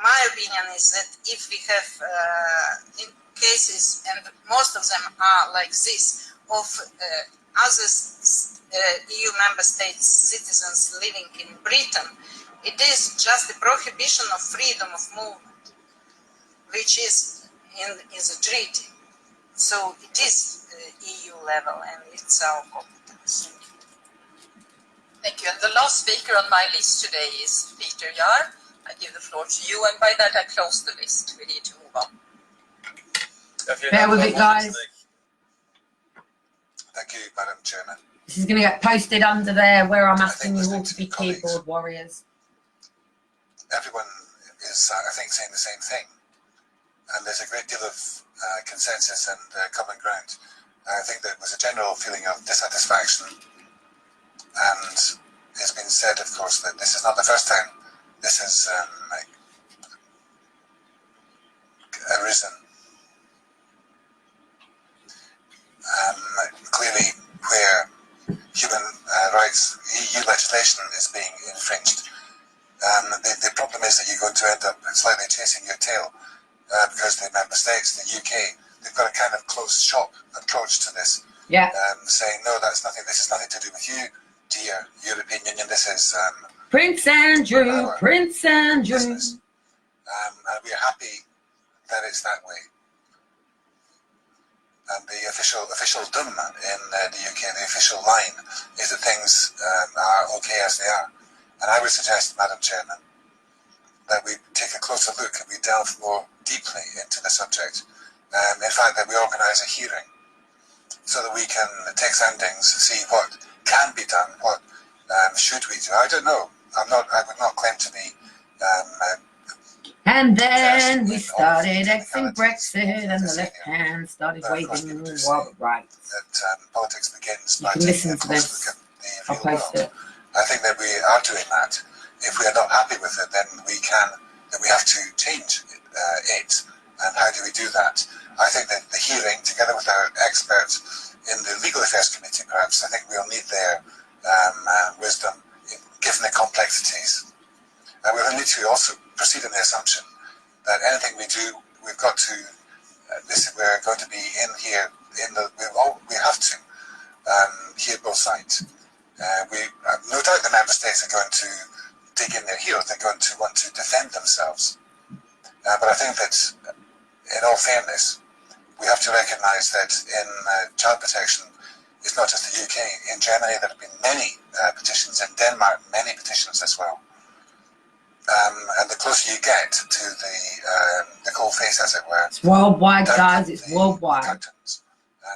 [SPEAKER 7] my opinion is that if we have in cases, and most of them are like this, of other EU member states citizens living in Britain, it is just the prohibition of freedom of movement, which is in the treaty. So it is EU level, and it's our competence.
[SPEAKER 4] Thank you. And the last speaker on my list today is Peter Jahr. I give the floor to you, and by that I close the list. We need to move on.
[SPEAKER 1] Bear with it, guys.
[SPEAKER 6] Thank you, Madam Chairman.
[SPEAKER 1] This is going to get posted under there where I'm asking you all to be keyboard warriors.
[SPEAKER 6] Everyone is, I think, saying the same thing. And there's a great deal of consensus and common ground. I think there was a general feeling of dissatisfaction, and it's been said, of course, that this is not the first time this has arisen. Clearly, where human rights, EU legislation is being infringed, the problem is that you're going to end up slightly chasing your tail. Because the member states, the UK, they've got a kind of closed shop approach to this.
[SPEAKER 1] Yeah.
[SPEAKER 6] Saying, no, that's nothing, this is nothing to do with you, dear European Union, this is
[SPEAKER 1] Prince Andrew, Prince Andrew.
[SPEAKER 6] Business. And we're happy that it's that way. And the official dum in the UK, the official line, is that things are okay as they are. And I would suggest, Madam Chairman, that we take a closer look and we delve more deeply into the subject. In fact, that we organise a hearing so that we can take soundings, see what can be done, what should we do. I don't know. I would not claim to be.
[SPEAKER 1] And then we started Xing Brexit, and the left hand started waving while the right.
[SPEAKER 6] That politics begins by
[SPEAKER 1] taking
[SPEAKER 6] a close look at the real world. I think that we are doing that. If we are not happy with it, then we have to change it. And how do we do that? I think that the hearing, together with our experts in the Legal Affairs Committee, perhaps, I think we'll need their wisdom, given the complexities. And we'll need to also proceed on the assumption that anything we do, we've got to, we're going to be in here, we have to hear both sides. No doubt the member states are going to dig in their heels, they're going to want to defend themselves. But I think that, in all fairness, we have to recognise that in child protection, it's not just the UK. In Germany, there have been many petitions. In Denmark, many petitions as well. And the closer you get to the coal face, as it were,
[SPEAKER 1] it's worldwide, guys. It's worldwide.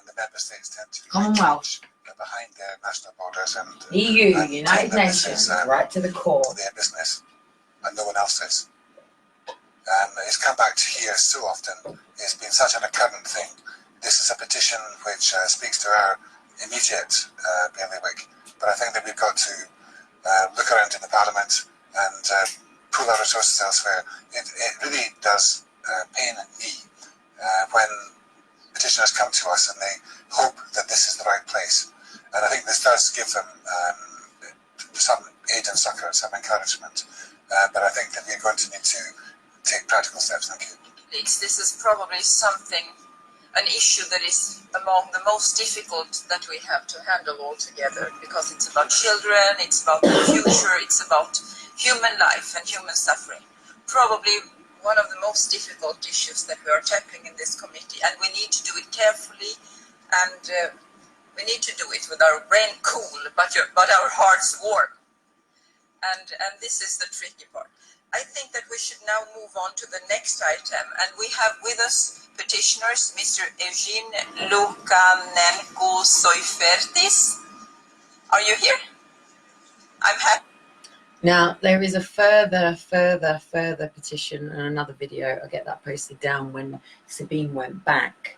[SPEAKER 6] and the member states tend to
[SPEAKER 1] Commonwealth,
[SPEAKER 6] behind their national borders and
[SPEAKER 1] EU,
[SPEAKER 6] and
[SPEAKER 1] United
[SPEAKER 6] this
[SPEAKER 1] Nations,
[SPEAKER 6] is,
[SPEAKER 1] right to the core.
[SPEAKER 6] their business and no one else's. It's come back to here so often. It's been such an occurrent thing. This is a petition which speaks to our immediate bailiwick, but I think that we've got to look around in the Parliament and pool our resources elsewhere. It really does pain me when petitioners come to us and they hope that this is the right place. And I think this does give them some aid and succour, some encouragement. But I think that we're going to need to take practical steps. Thank you.
[SPEAKER 4] This is probably an issue that is among the most difficult that we have to handle altogether, because it's about children, it's about the future, it's about human life and human suffering. Probably one of the most difficult issues that we are tackling in this committee, and we need to do it carefully, and we need to do it with our brain cool, but our hearts warm. And this is the tricky part. I think that we should now move on to the next item, and we have with us petitioners, Mr. Eugene Lukanenko-Soifertis. Are you here? I'm happy.
[SPEAKER 1] Now, there is a further petition and another video. I'll get that posted down when Sabine went back.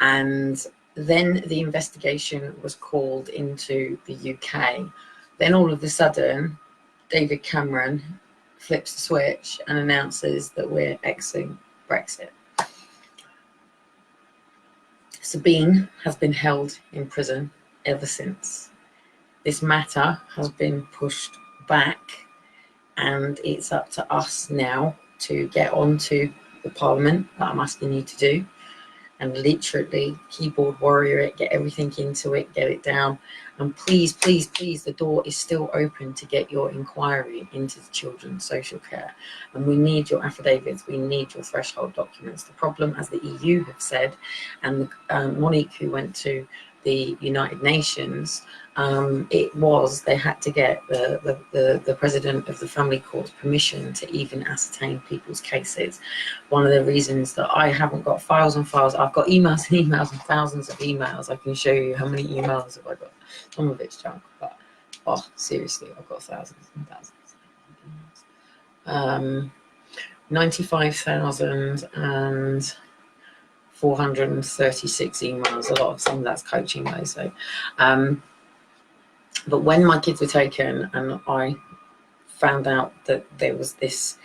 [SPEAKER 1] And then the investigation was called into the UK. Then all of a sudden, David Cameron flips the switch and announces that we're exiting Brexit. Sabine has been held in prison ever since. This matter has been pushed back, and it's up to us now to get onto the Parliament that I'm asking you to do, and literally keyboard warrior it, get everything into it, get it down. And please, please, please, the door is still open to get your inquiry into the children's social care. And we need your affidavits, we need your threshold documents. The problem, as the EU have said, and Monique, who went to the United Nations, they had to get the president of the family court's permission to even ascertain people's cases. One of the reasons that I haven't got files and files, I've got emails and emails and thousands of emails. I can show you how many emails have I got. Some of it's junk, but seriously, I've got thousands and thousands of emails. 95,436 emails. A lot of some of that's coaching though. So, but when my kids were taken and I found out that there was this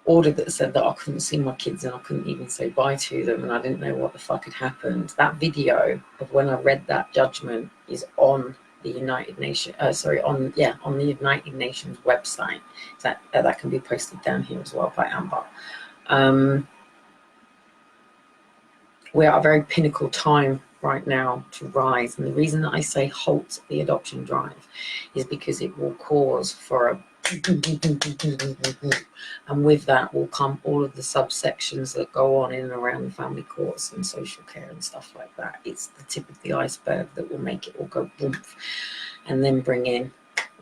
[SPEAKER 1] order that said that I couldn't see my kids and I couldn't even say bye to them, and I didn't know what the fuck had happened, that video of when I read that judgment is on the United Nations, on the United Nations website. That can be posted down here as well by Amber. We are at a very pinnacle time right now to rise, and the reason that I say halt the adoption drive is because it will cause for a and with that will come all of the subsections that go on in and around the family courts and social care and stuff like that. It's the tip of the iceberg that will make it all go boom, and then bring in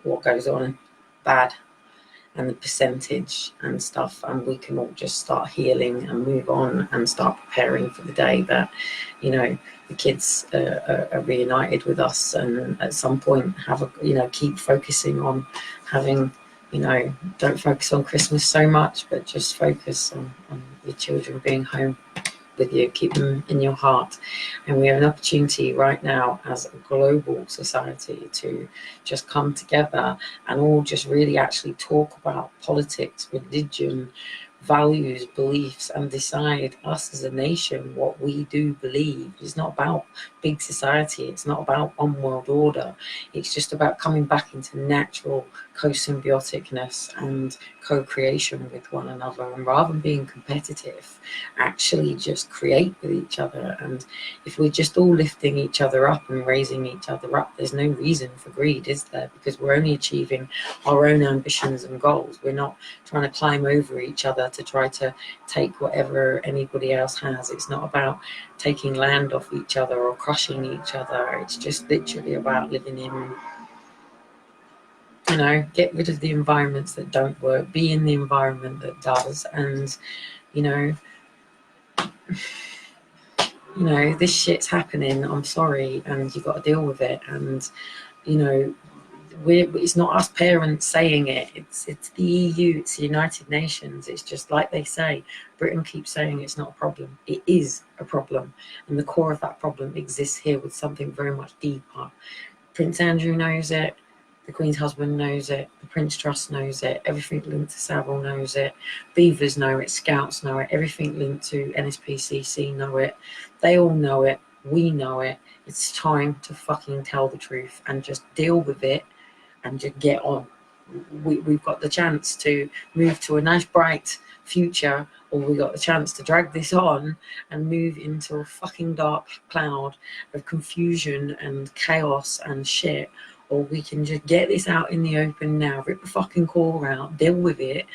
[SPEAKER 1] what goes on bad and the percentage and stuff, and we can all just start healing and move on and start preparing for the day that, you know, the kids are reunited with us, and at some point keep focusing on having, don't focus on Christmas so much, but just focus on your children being home with you, keep them in your heart. And we have an opportunity right now as a global society to just come together and all just really actually talk about politics, religion, values, beliefs, and decide us as a nation what we do believe. It's not about big society, it's not about one world order, it's just about coming back into natural co-symbioticness and co-creation with one another, and rather than being competitive, actually just create with each other. And if we're just all lifting each other up and raising each other up, there's no reason for greed, is there? Because we're only achieving our own ambitions and goals. We're not trying to climb over each other to try to take whatever anybody else has. It's not about taking land off each other or crushing each other. It's just literally about living in, get rid of the environments that don't work, be in the environment that does. And you know, this shit's happening, I'm sorry, and you've got to deal with it. And, you know, it's not us parents saying it, it's the EU, it's the United Nations. It's just like they say, Britain keeps saying it's not a problem. It is a problem, and the core of that problem exists here with something very much deeper. Prince Andrew knows it, the Queen's husband knows it, the Prince Trust knows it, everything linked to Savile knows it, Beavers know it, Scouts know it, everything linked to NSPCC know it, they all know it, we know it. It's time to fucking tell the truth and just deal with it and just get on. We've got the chance to move to a nice bright future, or we got the chance to drag this on and move into a fucking dark cloud of confusion and chaos and shit. Or we can just get this out in the open now, rip the fucking core out, deal with it,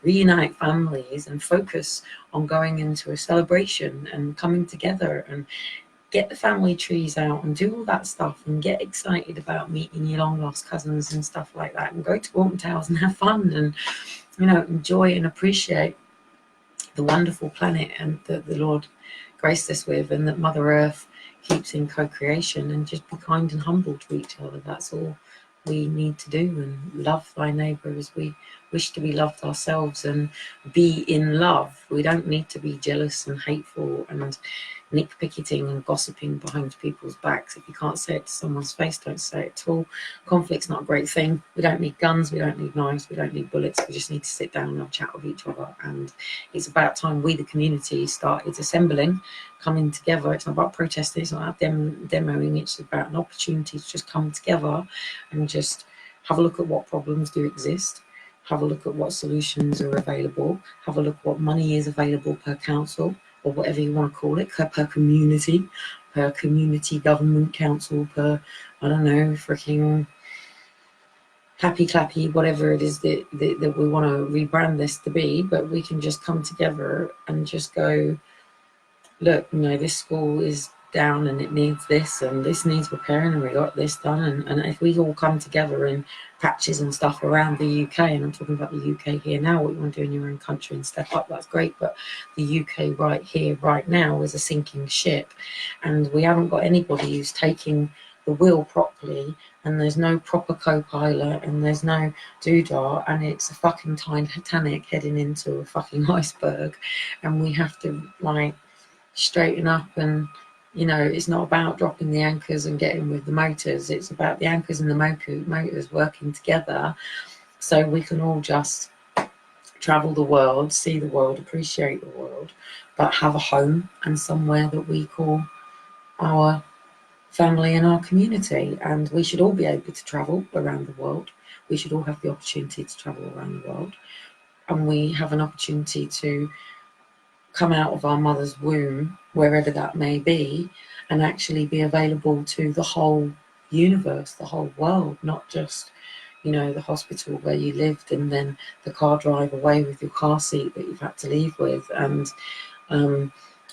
[SPEAKER 1] reunite families, and focus on going into a celebration and coming together and get the family trees out and do all that stuff and get excited about meeting your long lost cousins and stuff like that, and go to Alton Towers and have fun and, you know, enjoy and appreciate the wonderful planet and that the Lord graced us with, and that Mother Earth keeps in co-creation, and just be kind and humble to each other. That's all we need to do, and love thy neighbour as we wish to be loved ourselves, and be in love. We don't need to be jealous and hateful and nitpicking and gossiping behind people's backs. If you can't say it to someone's face, don't say it at all. Conflict's not a great thing. We don't need guns, we don't need knives, we don't need bullets. We just need to sit down and have a chat with each other. And it's about time we, the community, started assembling, coming together. It's not about protesting, it's not about demoing, it's about an opportunity to just come together and just have a look at what problems do exist, have a look at what solutions are available, have a look at what money is available per council, or whatever you want to call it, per community government council, per, I don't know, freaking happy clappy, whatever it is that we want to rebrand this to be. But we can just come together and just go, look, you know, this school is down and it needs this, and this needs repairing, and we got this done. And if we all come together in patches and stuff around the UK, and I'm talking about the UK here now, what you want to do in your own country and step up, that's great. But the UK right here, right now, is a sinking ship, and we haven't got anybody who's taking the wheel properly, and there's no proper co-pilot, and there's no doodah, and it's a fucking Titanic heading into a fucking iceberg, and we have to, like, straighten up. And, you know, it's not about dropping the anchors and getting with the motors, it's about the anchors and the motors working together, so we can all just travel the world, see the world, appreciate the world, but have a home and somewhere that we call our family and our community. And we should all be able to travel around the world. We should all have the opportunity to travel around the world, and we have an opportunity to come out of our mother's womb, wherever that may be, and actually be available to the whole universe, the whole world, not just, you know, the hospital where you lived and then the car drive away with your car seat that you've had to leave with. And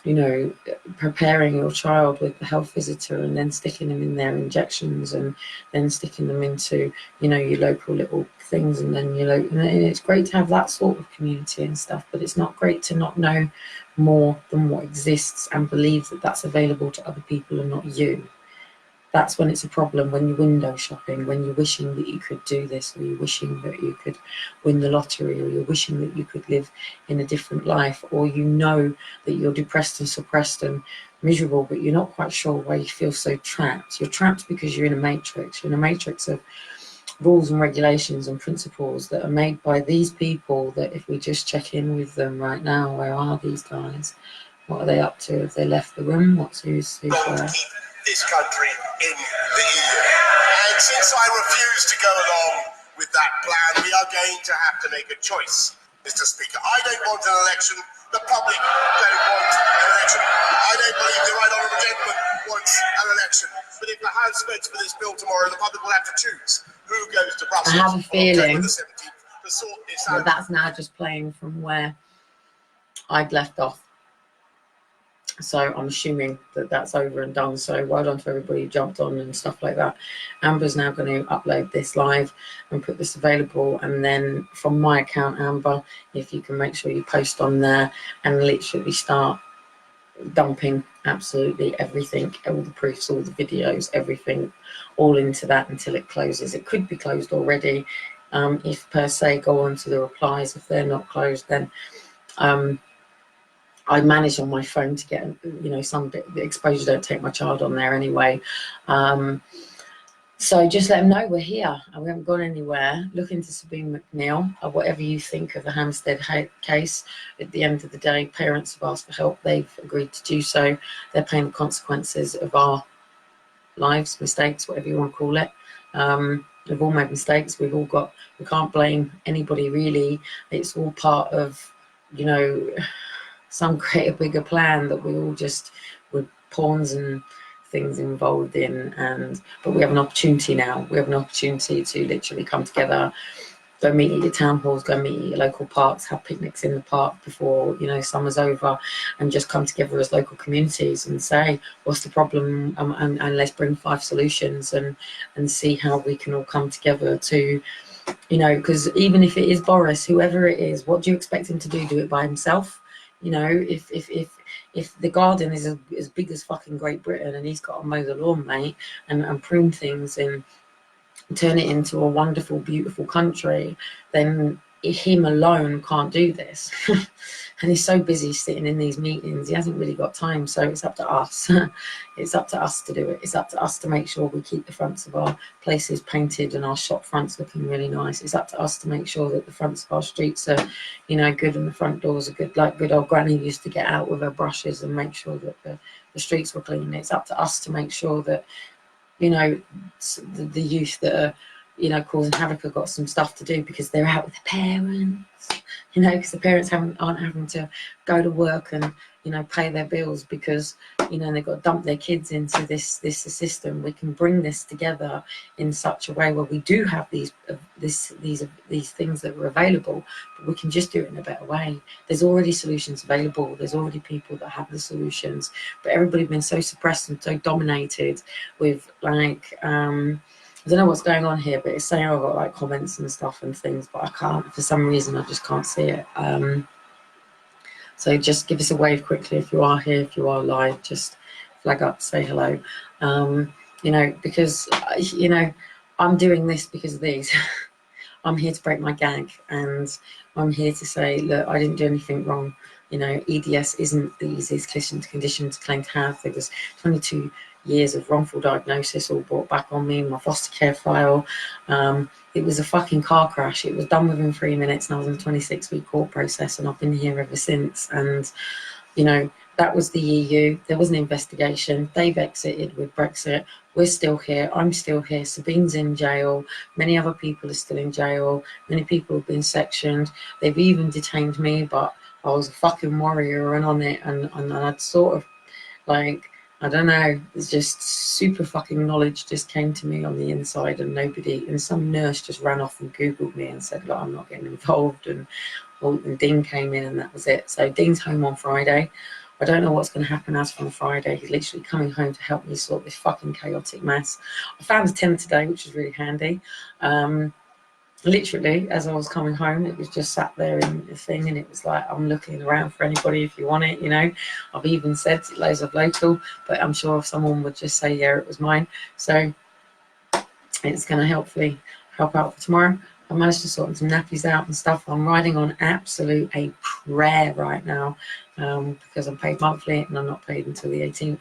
[SPEAKER 1] you know, preparing your child with the health visitor and then sticking them in their injections and then sticking them into, you know, your local little things, and then and it's great to have that sort of community and stuff, but it's not great to not know more than what exists and believe that that's available to other people and not you. That's when it's a problem, when you're window shopping, when you're wishing that you could do this, or you're wishing that you could win the lottery, or you're wishing that you could live in a different life, or you know that you're depressed and suppressed and miserable, but you're not quite sure why you feel so trapped. You're trapped because you're in a matrix. You're in a matrix of rules and regulations and principles that are made by these people that if we just check in with them right now, where are these guys? What are they up to? Have they left the room? Who's where?
[SPEAKER 2] This country in the EU. And since I refuse to go along with that plan, we are going to have to make a choice, Mr. Speaker. I don't want an election. The public don't want an election. I don't believe the right honourable gentleman wants an election. But if the House votes for this bill tomorrow, the public will have to choose who goes to Brussels.
[SPEAKER 1] I have a feeling
[SPEAKER 2] on October the 17th to sort this out.
[SPEAKER 1] That's now just playing from where I'd left off. So I'm assuming that that's over and done. So well done to everybody who jumped on and stuff like that. Amber's now going to upload this live and put this available. And then from my account, Amber, if you can make sure you post on there and literally start dumping absolutely everything, all the proofs, all the videos, everything, all into that until it closes. It could be closed already. If per se go on to the replies, if they're not closed, then I manage on my phone to get, you know, some bit the exposure. Don't take my child on there anyway. So just let them know we're here and we haven't gone anywhere. Look into Sabine McNeil, or whatever you think of the Hampstead case. At the end of the day, parents have asked for help. They've agreed to do so. They're paying the consequences of our lives, mistakes, whatever you want to call it. We've all made mistakes. We can't blame anybody really. It's all part of, you know, some greater, bigger plan that we all just were pawns and things involved in. But we have an opportunity now. We have an opportunity to literally come together, go meet at your town halls, go meet at your local parks, have picnics in the park before, you know, summer's over, and just come together as local communities and say, what's the problem? And let's bring 5 solutions and see how we can all come together to, you know, because even if it is Boris, whoever it is, what do you expect him to do? Do it by himself? You know, if the garden is as big as fucking Great Britain and he's got to mow the lawn, mate, and prune things and turn it into a wonderful, beautiful country, then him alone can't do this. And he's so busy sitting in these meetings, he hasn't really got time. So it's up to us. It's up to us to do it. It's up to us to make sure we keep the fronts of our places painted and our shop fronts looking really nice. It's up to us to make sure that the fronts of our streets are, you know, good, and the front doors are good, like good old granny used to get out with her brushes and make sure that the streets were clean. It's up to us to make sure that, you know, the youth that are, you know, causing havoc have got some stuff to do because they're out with their parents, you know, because the parents aren't having to go to work and, you know, pay their bills because, you know, they've got to dump their kids into this system. We can bring this together in such a way where we do have these things that are available, but we can just do it in a better way. There's already solutions available. There's already people that have the solutions, but everybody's been so suppressed and so dominated with, like, I don't know what's going on here, but it's saying I've got like comments and stuff and things, but I can't, for some reason, I just can't see it. So just give us a wave quickly if you are here, if you are live, just flag up, say hello. You know, because, you know, I'm doing this because of these. I'm here to break my gag, and I'm here to say, look, I didn't do anything wrong. You know, EDS isn't the easiest condition to claim to have. There was 22 years of wrongful diagnosis all brought back on me, my foster care file. It was a fucking car crash. It was done within 3 minutes, and I was in a 26-week court process, and I've been here ever since. And, you know, that was the EU. There was an investigation. They've exited with Brexit. We're still here. I'm still here. Sabine's in jail. Many other people are still in jail. Many people have been sectioned. They've even detained me, but I was a fucking warrior and on it. And I'd sort of, like, I don't know, it's just super fucking knowledge just came to me on the inside, and some nurse just ran off and Googled me and said, look, I'm not getting involved. And Dean came in and that was it. So Dean's home on Friday. I don't know what's going to happen as from Friday. He's literally coming home to help me sort this fucking chaotic mess. I found a tent today, which is really handy. Literally, as I was coming home, it was just sat there in the thing, and it was like, I'm looking around for anybody if you want it, you know. I've even said loads of local, but I'm sure if someone would just say, yeah, it was mine. So it's going to hopefully help out for tomorrow. I managed to sort some nappies out and stuff. I'm riding on absolute a prayer right now, because I'm paid monthly and I'm not paid until the 18th,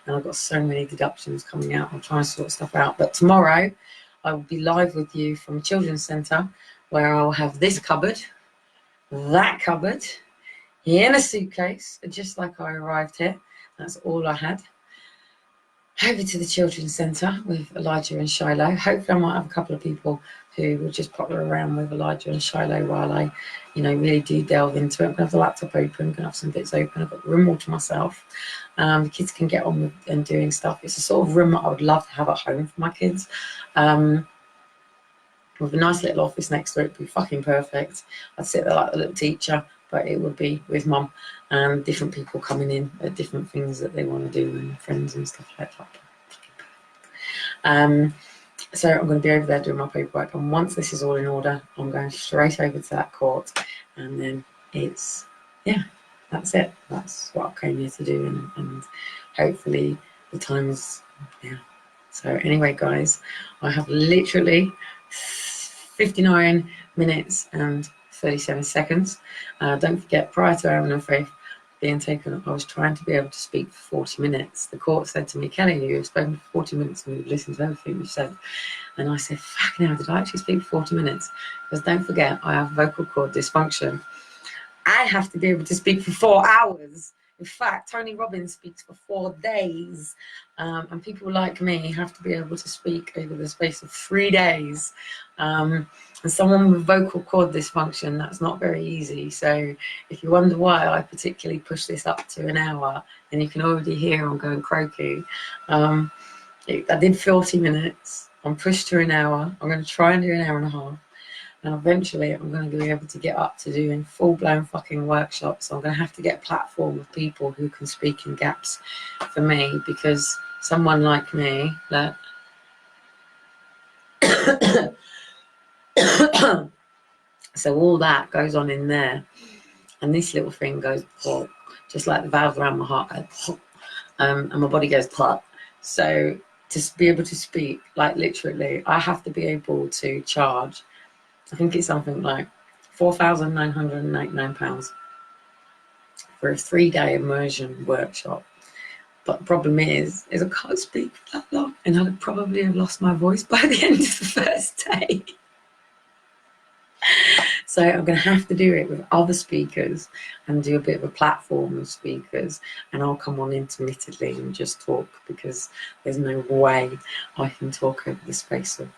[SPEAKER 1] and I've got so many deductions coming out. I'm trying to sort stuff out, but tomorrow I will be live with you from a children's centre where I'll have this cupboard, that cupboard, in a suitcase, just like I arrived here. That's all I had. Over to the children's centre with Elijah and Shiloh. Hopefully I might have a couple of people who will just pop around with Elijah and Shiloh while I, you know, really do delve into it. I'm going to have the laptop open, I'm going to have some bits open. I've got the room all to myself. The kids can get on with and doing stuff. It's a sort of room that I would love to have at home for my kids. With a nice little office next to it, it'd be fucking perfect. I'd sit there like a little teacher, but it would be with mum and different people coming in at different things that they want to do, and friends and stuff like that. So I'm going to be over there doing my paperwork, and once this is all in order, I'm going straight over to that court, and then it's, yeah, that's it. That's what I came here to do, and hopefully the time is, yeah. So anyway, guys, I have literally 59 minutes and 37 seconds. Don't forget, prior to Aaron and Faith being taken, I was trying to be able to speak for 40 minutes. The court said to me, Kelly, you've spoken for 40 minutes and we've listened to everything you've said. And I said, fucking hell, did I actually speak for 40 minutes? Because don't forget, I have vocal cord dysfunction. I have to be able to speak for 4 hours. In fact, Tony Robbins speaks for 4 days. And people like me have to be able to speak over the space of 3 days. And someone with vocal cord dysfunction, that's not very easy. So if you wonder why I particularly push this up to an hour, and you can already hear I'm going croaky. I did 40 minutes. I'm pushed to an hour. I'm going to try and do an hour and a half. And eventually I'm going to be able to get up to doing full-blown fucking workshops. So I'm going to have to get a platform of people who can speak in gaps for me, because someone like me that so all that goes on in there, and this little thing goes pop, just like the valve around my heart goes pop, and my body goes pop. So to be able to speak, like literally, I have to be able to charge, I think it's something like £4,999 for a 3-day immersion workshop. But the problem is I can't speak for that long, and I'd probably have lost my voice by the end of the first day. So I'm going to have to do it with other speakers and do a bit of a platform of speakers, and I'll come on intermittently and just talk, because there's no way I can talk over the space of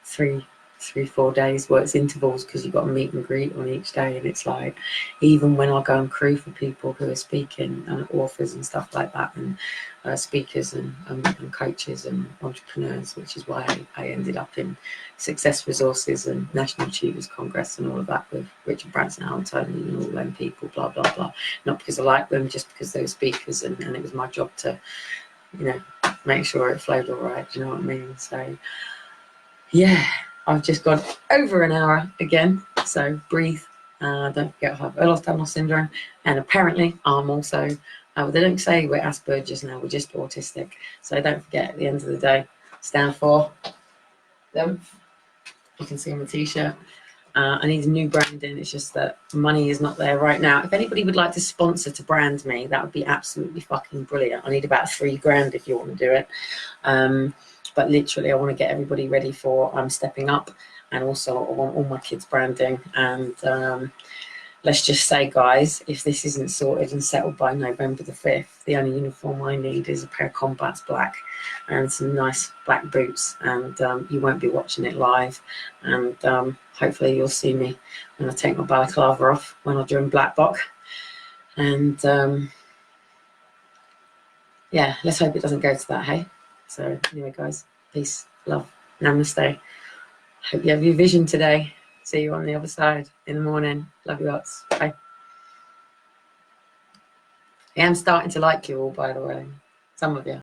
[SPEAKER 1] 4 days. Well, it's intervals, because you've got a meet and greet on each day, and it's like, even when I go and crew for people who are speaking, and authors and stuff like that, and speakers and coaches and entrepreneurs, which is why I ended up in Success Resources and National Achievers Congress and all of that with Richard Branson, Alan Tony and all them people, blah blah blah. Not because I like them, just because they were speakers, and it was my job to, you know, make sure it flowed all right. Do you know what I mean? So yeah, I've just gone over an hour again, so breathe. Don't forget I have Ehlers-Danlos syndrome, and apparently I'm also, they don't say we're Asperger's now, we're just autistic. So don't forget, at the end of the day, stand for them. You can see on the t-shirt. I need new branding. It's just that money is not there right now. If anybody would like to sponsor to brand me, that would be absolutely fucking brilliant. I need about $3,000 if you want to do it. But literally, I want to get everybody ready for I'm stepping up, and also I want all my kids branding. And let's just say, guys, if this isn't sorted and settled by November the 5th, the only uniform I need is a pair of Combats black and some nice black boots. And you won't be watching it live. And hopefully you'll see me when I take my balaclava off when I join Black Box. And yeah, let's hope it doesn't go to that, hey? So anyway, guys, peace, love, namaste. Hope you have your vision today. See you on the other side in the morning. Love you lots. Bye. I am starting to like you all, by the way. Some of you.